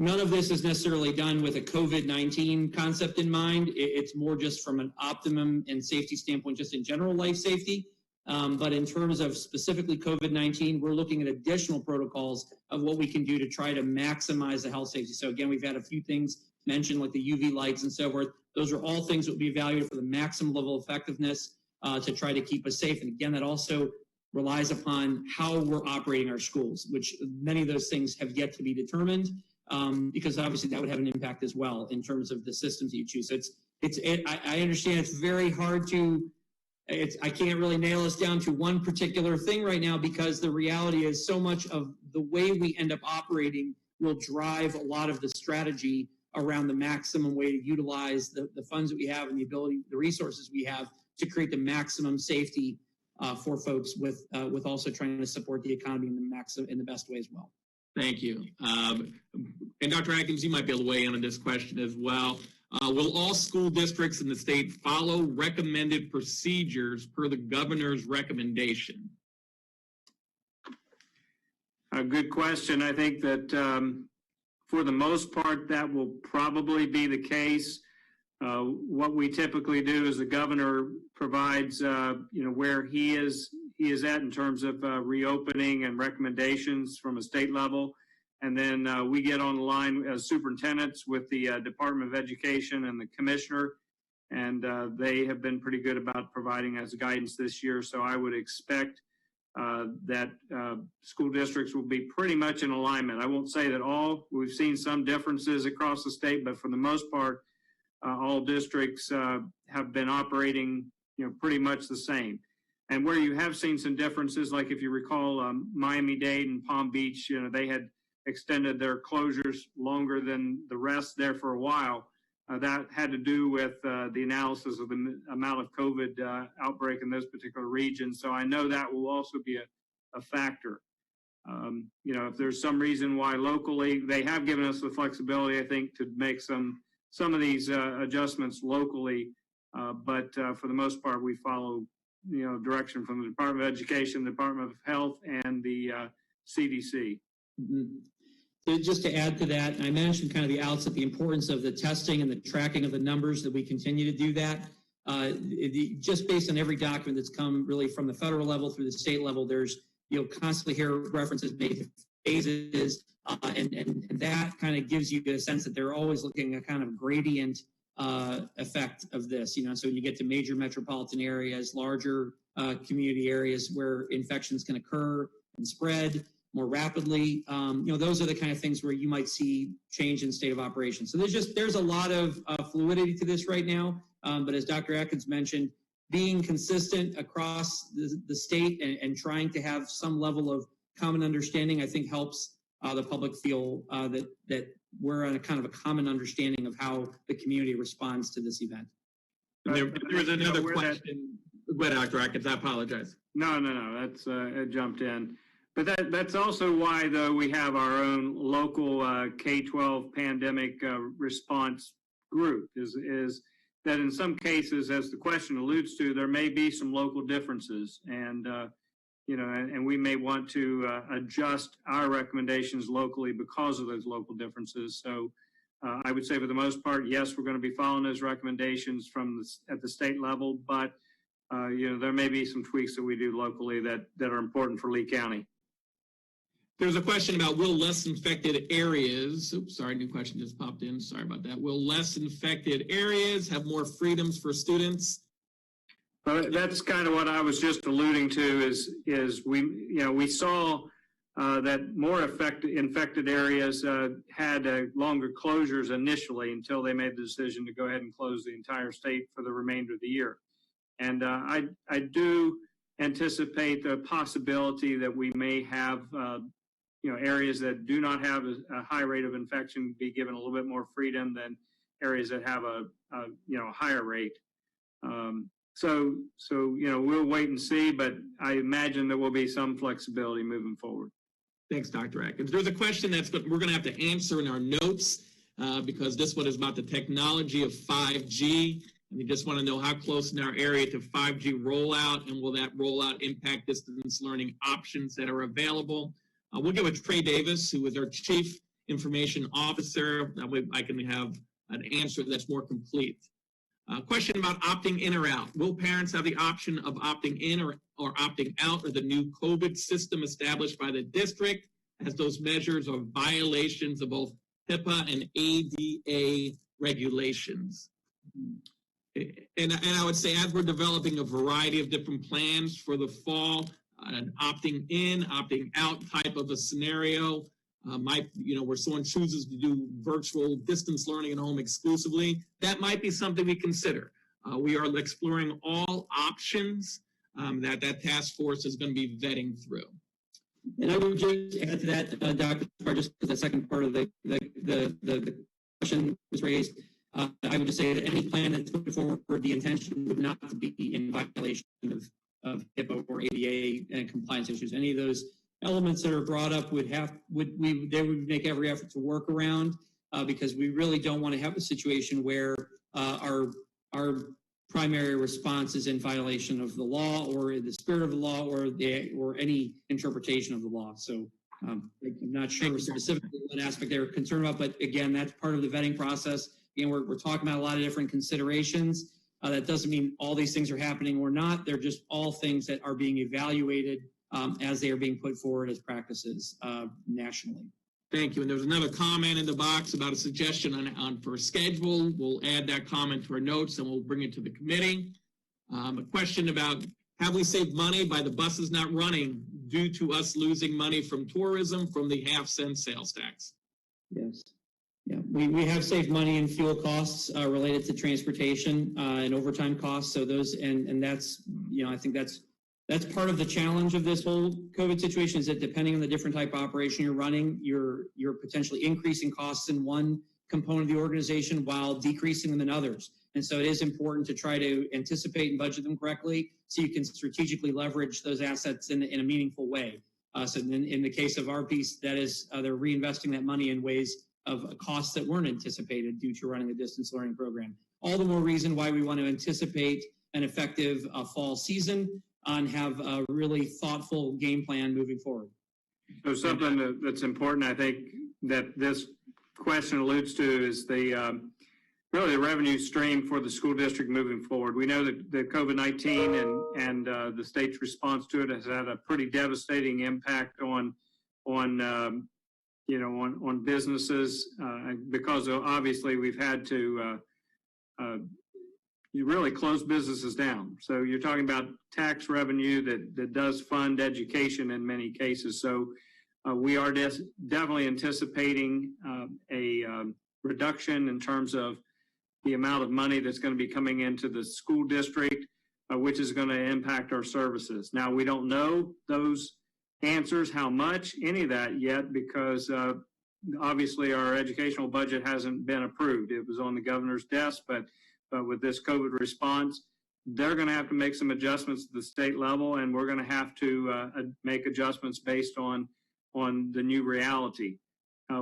none of this is necessarily done with a COVID-19 concept in mind. It's more just from an optimum and safety standpoint, just in general life safety. But in terms of specifically COVID-19, we're looking at additional protocols of what we can do to try to maximize the health safety. So again, we've had a few things mentioned like the UV lights and so forth. Those are all things that will be evaluated for the maximum level of effectiveness to try to keep us safe. And again, that also relies upon how we're operating our schools, which many of those things have yet to be determined. Because obviously that would have an impact as well in terms of the systems that you choose. So I understand it's very hard to, I can't really nail us down to one particular thing right now because the reality is so much of the way we end up operating will drive a lot of the strategy around the maximum way to utilize the funds that we have and the resources we have to create the maximum safety for folks with also trying to support the economy in the best way as well. Thank you. And Dr. Atkins, you might be able to weigh in on this question as well. Will all school districts in the state follow recommended procedures per the governor's recommendation? A good question. I think that for the most part, that will probably be the case. What we typically do is the governor provides, where he is at in terms of reopening and recommendations from a state level. And then we get on the line as superintendents with the Department of Education and the commissioner. And they have been pretty good about providing us guidance this year. So I would expect that school districts will be pretty much in alignment. I won't say that all. We've seen some differences across the state, but for the most part, all districts have been operating, pretty much the same. And where you have seen some differences, like if you recall, Miami-Dade and Palm Beach, they had extended their closures longer than the rest there for a while. That had to do with the analysis of the amount of COVID outbreak in those particular regions. So I know that will also be a factor. If there's some reason why locally, they have given us the flexibility, I think, to make some of these adjustments locally. But for the most part, we follow, direction from the Department of Education, the Department of Health, and the CDC. Mm-hmm. So just to add to that, I mentioned kind of the outset, the importance of the testing and the tracking of the numbers, that we continue to do that. Just based on every document that's come really from the federal level through the state level, there's, constantly hear references made to phases, and that kind of gives you a sense that they're always looking at kind of gradient effect of this. So when you get to major metropolitan areas, larger community areas where infections can occur and spread more rapidly, those are the kind of things where you might see change in state of operation. So there's a lot of fluidity to this right now. But as Dr. Atkins mentioned, being consistent across the state and trying to have some level of common understanding, I think helps the public feel that we're on a kind of a common understanding of how the community responds to this event. There was another question. Go ahead, Dr. Atkins. I apologize. No. That's it jumped in. But that's also why, though, we have our own local K-12 pandemic response group, is that in some cases, as the question alludes to, there may be some local differences, and we may want to adjust our recommendations locally because of those local differences. So I would say for the most part, yes, we're going to be following those recommendations at the state level, but there may be some tweaks that we do locally that are important for Lee County. There's a question about will less infected areas, new question just popped in, sorry about that. Will less infected areas have more freedoms for students? That's kind of what I was just alluding to is we saw that more infected areas had longer closures initially until they made the decision to go ahead and close the entire state for the remainder of the year. And I do anticipate the possibility that we may have areas that do not have a high rate of infection be given a little bit more freedom than areas that have a higher rate. So we'll wait and see, but I imagine there will be some flexibility moving forward. Thanks, Dr. Atkins. There's a question we're going to have to answer in our notes because this one is about the technology of 5G. And we just want to know how close in our area to 5G rollout, and will that rollout impact distance learning options that are available? We'll give it to Trey Davis, who is our Chief Information Officer. That way I can have an answer that's more complete. Question about opting in or out. Will parents have the option of opting in or opting out of the new COVID system established by the district, as those measures are violations of both HIPAA and ADA regulations? And I would say, as we're developing a variety of different plans for the fall, an opting in, opting out type of a scenario, where someone chooses to do virtual distance learning at home exclusively, that might be something we consider. We are exploring all options that task force is going to be vetting through. And I would just add to that, Dr. Spar, just because the second part of the question was raised, I would just say that any plan that's put forward, the intention would not to be in violation of HIPAA or ADA and compliance issues. Any of those elements that are brought up would make every effort to work around because we really don't want to have a situation where our primary response is in violation of the law or the spirit of the law or any interpretation of the law. So I'm not sure specifically what aspect they're concerned about, but again, that's part of the vetting process. Again, we're talking about a lot of different considerations. That doesn't mean all these things are happening or not. They're just all things that are being evaluated as they are being put forward as practices nationally. Thank you. And there's another comment in the box about a suggestion for a schedule. We'll add that comment to our notes and we'll bring it to the committee. A question about, have we saved money by the buses not running due to us losing money from tourism from the half-cent sales tax? Yes. Yeah, we have saved money in fuel costs related to transportation and overtime costs. So those, and that's, I think that's part of the challenge of this whole COVID situation, is that depending on the different type of operation you're running, you're potentially increasing costs in one component of the organization while decreasing them in others. And so it is important to try to anticipate and budget them correctly so you can strategically leverage those assets in a meaningful way. So in the case of our piece, that is, they're reinvesting that money in ways of costs that weren't anticipated due to running a distance learning program. All the more reason why we want to anticipate an effective fall season and have a really thoughtful game plan moving forward. So something that's important, I think, that this question alludes to is the really the revenue stream for the school district moving forward. We know that the COVID-19 and the state's response to it has had a pretty devastating impact on businesses because obviously we've had to you really close businesses down. So you're talking about tax revenue that does fund education in many cases. So we are definitely anticipating a reduction in terms of the amount of money that's going to be coming into the school district, which is going to impact our services. Now, we don't know those answers, how much, any of that yet, because obviously our educational budget hasn't been approved. It was on the governor's desk, but with this COVID response, they're going to have to make some adjustments at the state level, and we're going to have to make adjustments based on the new reality.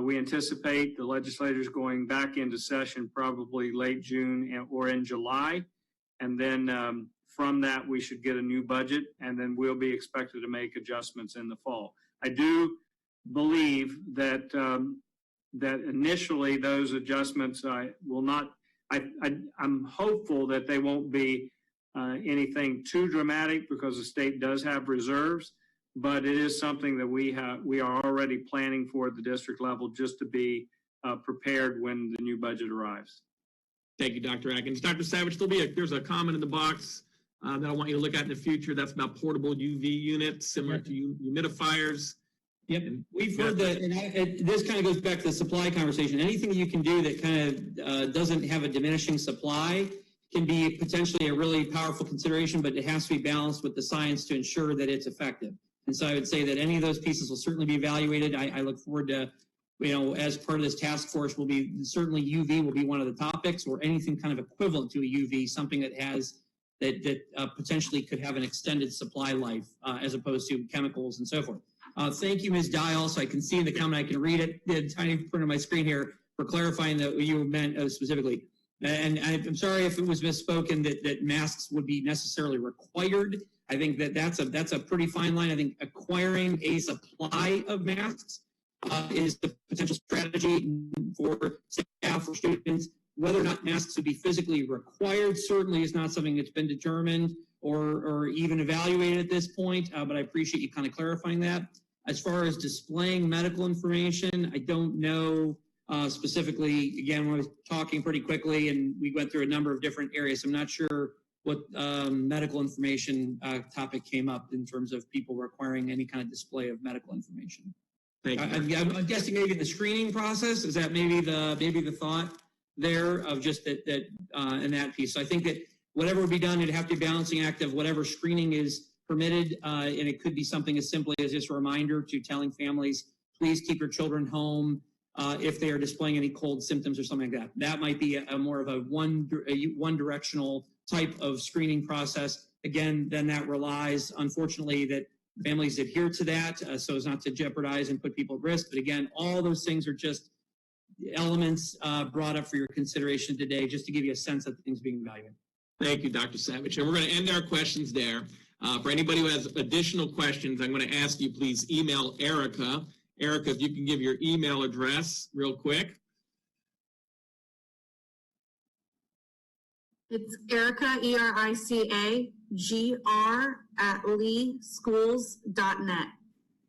We anticipate the legislators going back into session probably late June or in July, and then from that we should get a new budget, and then we'll be expected to make adjustments in the fall. I do believe that that initially those adjustments will not. I'm hopeful that they won't be anything too dramatic because the state does have reserves, but it is something that we are already planning for at the district level just to be prepared when the new budget arrives. Thank you, Dr. Atkins. Dr. Savage, there's a comment in the box that I want you to look at in the future. That's about portable UV units similar to humidifiers. Yep, we've heard that, and this kind of goes back to the supply conversation. Anything that you can do that kind of doesn't have a diminishing supply can be potentially a really powerful consideration, but it has to be balanced with the science to ensure that it's effective. And so I would say that any of those pieces will certainly be evaluated. I look forward to, as part of this task force, certainly UV will be one of the topics, or anything kind of equivalent to a UV, something that has that potentially could have an extended supply life as opposed to chemicals and so forth. Thank you, Ms. Dial. So I can see in the comment, I can read it, the tiny print on my screen here, for clarifying that what you meant specifically. And I'm sorry if it was misspoken that masks would be necessarily required. I think that's a pretty fine line. I think acquiring a supply of masks is the potential strategy for staff, for students. Whether or not masks would be physically required certainly is not something that's been determined or even evaluated at this point, but I appreciate you kind of clarifying that. As far as displaying medical information, I don't know specifically. Again, when I was talking pretty quickly and we went through a number of different areas, I'm not sure what medical information topic came up in terms of people requiring any kind of display of medical information. Thank you. I'm guessing maybe the screening process, is that maybe the thought there of just that in that piece. So I think that whatever would be done, it'd have to be a balancing act of whatever screening is permitted, and it could be something as simply as just a reminder to telling families, please keep your children home if they are displaying any cold symptoms or something like that. That might be a more of a one-directional type of screening process. Again, then that relies, unfortunately, that families adhere to that so as not to jeopardize and put people at risk. But again, all those things are just elements brought up for your consideration today, just to give you a sense of things being evaluated. Thank you, Dr. Savage. And we're going to end our questions there. For anybody who has additional questions, I'm going to ask you please email Erica. Erica, if you can give your email address real quick. It's Erica, ERICAGR @leeschools.net.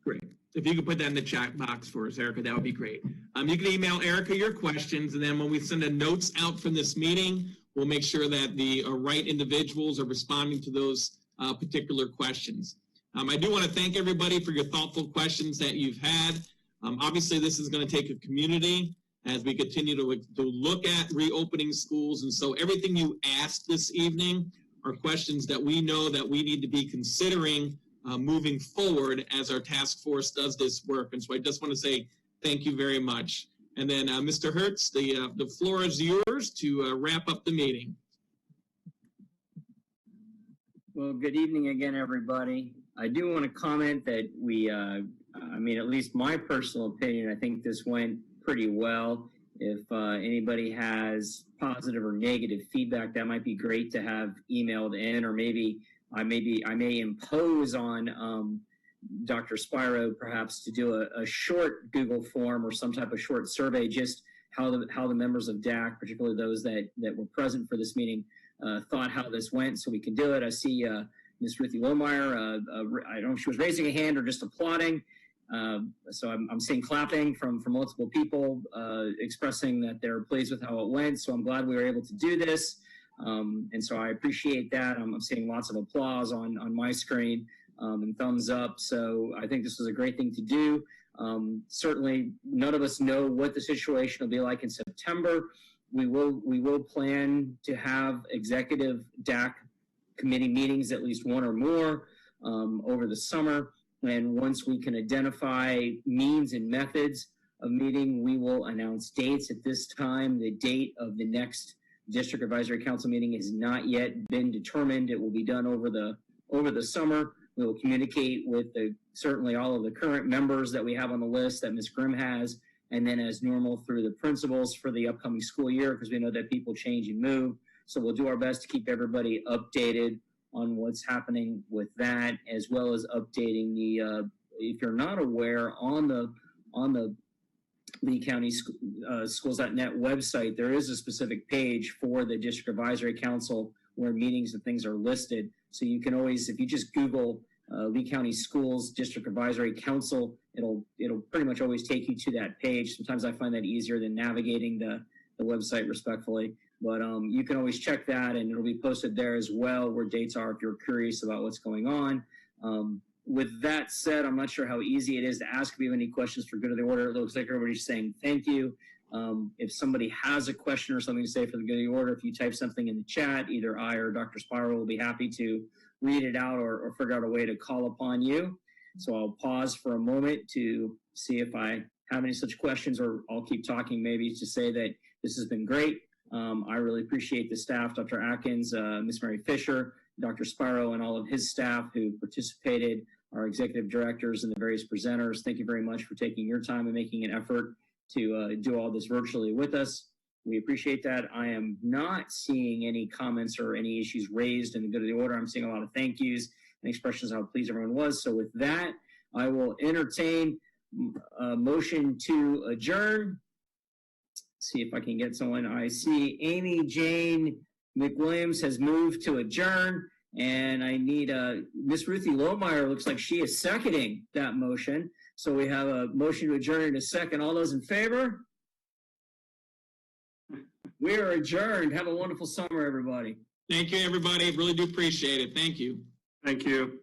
Great. If you could put that in the chat box for us, Erica, that would be great. You can email Erica your questions, and then when we send the notes out from this meeting, we'll make sure that the right individuals are responding to those particular questions. I do want to thank everybody for your thoughtful questions that you've had. Obviously, this is going to take a community as we continue to look at reopening schools. And so everything you asked this evening are questions that we know that we need to be considering moving forward as our task force does this work. And so I just want to say thank you very much. And then Mr. Hertz, the floor is yours to wrap up the meeting. Well, good evening again, everybody. I do want to comment that we, at least my personal opinion, I think this went pretty well. If anybody has positive or negative feedback, that might be great to have emailed in, or maybe I may impose on Dr. Spiro perhaps to do a short Google form or some type of short survey, just how the members of DAC, particularly those that were present for this meeting, thought how this went, so we can do it. I see Ms. Ruthie Lohmeyer, I don't know if she was raising a hand or just applauding. So I'm seeing clapping from multiple people expressing that they're pleased with how it went. So I'm glad we were able to do this. And so I appreciate that. I'm seeing lots of applause on my screen and thumbs up. So I think this was a great thing to do. Certainly, none of us know what the situation will be like in September. We will plan to have executive DAC committee meetings, at least one or more, over the summer. And once we can identify means and methods of meeting, we will announce dates. At this time, the date of the next District Advisory Council meeting has not yet been determined. It will be done over the summer. We will communicate with certainly all of the current members that we have on the list that Ms. Grimm has, and then as normal through the principals for the upcoming school year, because we know that people change and move. So we'll do our best to keep everybody updated on what's happening with that, as well as updating the, if you're not aware, on the Lee County Schools.net website, there is a specific page for the District Advisory Council where meetings and things are listed. So you can always, if you just Google Lee County Schools District Advisory Council, it'll pretty much always take you to that page. Sometimes I find that easier than navigating the website respectfully. But you can always check that, and it'll be posted there as well where dates are if you're curious about what's going on. With that said, I'm not sure how easy it is to ask if you have any questions for good of the order. It looks like everybody's saying thank you. If somebody has a question or something to say for the good of the order, if you type something in the chat, either I or Dr. Spiro will be happy to read it out or figure out a way to call upon you. So I'll pause for a moment to see if I have any such questions, or I'll keep talking maybe to say that this has been great. I really appreciate the staff, Dr. Atkins, Ms. Mary Fisher, Dr. Spiro, and all of his staff who participated, our executive directors and the various presenters. Thank you very much for taking your time and making an effort to do all this virtually with us. We appreciate that. I am not seeing any comments or any issues raised in the good of the order. I'm seeing a lot of thank yous and expressions of how pleased everyone was. So with that, I will entertain a motion to adjourn. See if I can get someone. I see Amy Jane McWilliams has moved to adjourn, and I need Miss Ruthie Lohmeyer. Looks like she is seconding that motion. So we have a motion to adjourn in a second. All those in favor? We are adjourned. Have a wonderful summer, everybody. Thank you, everybody. Really do appreciate it. Thank you. Thank you.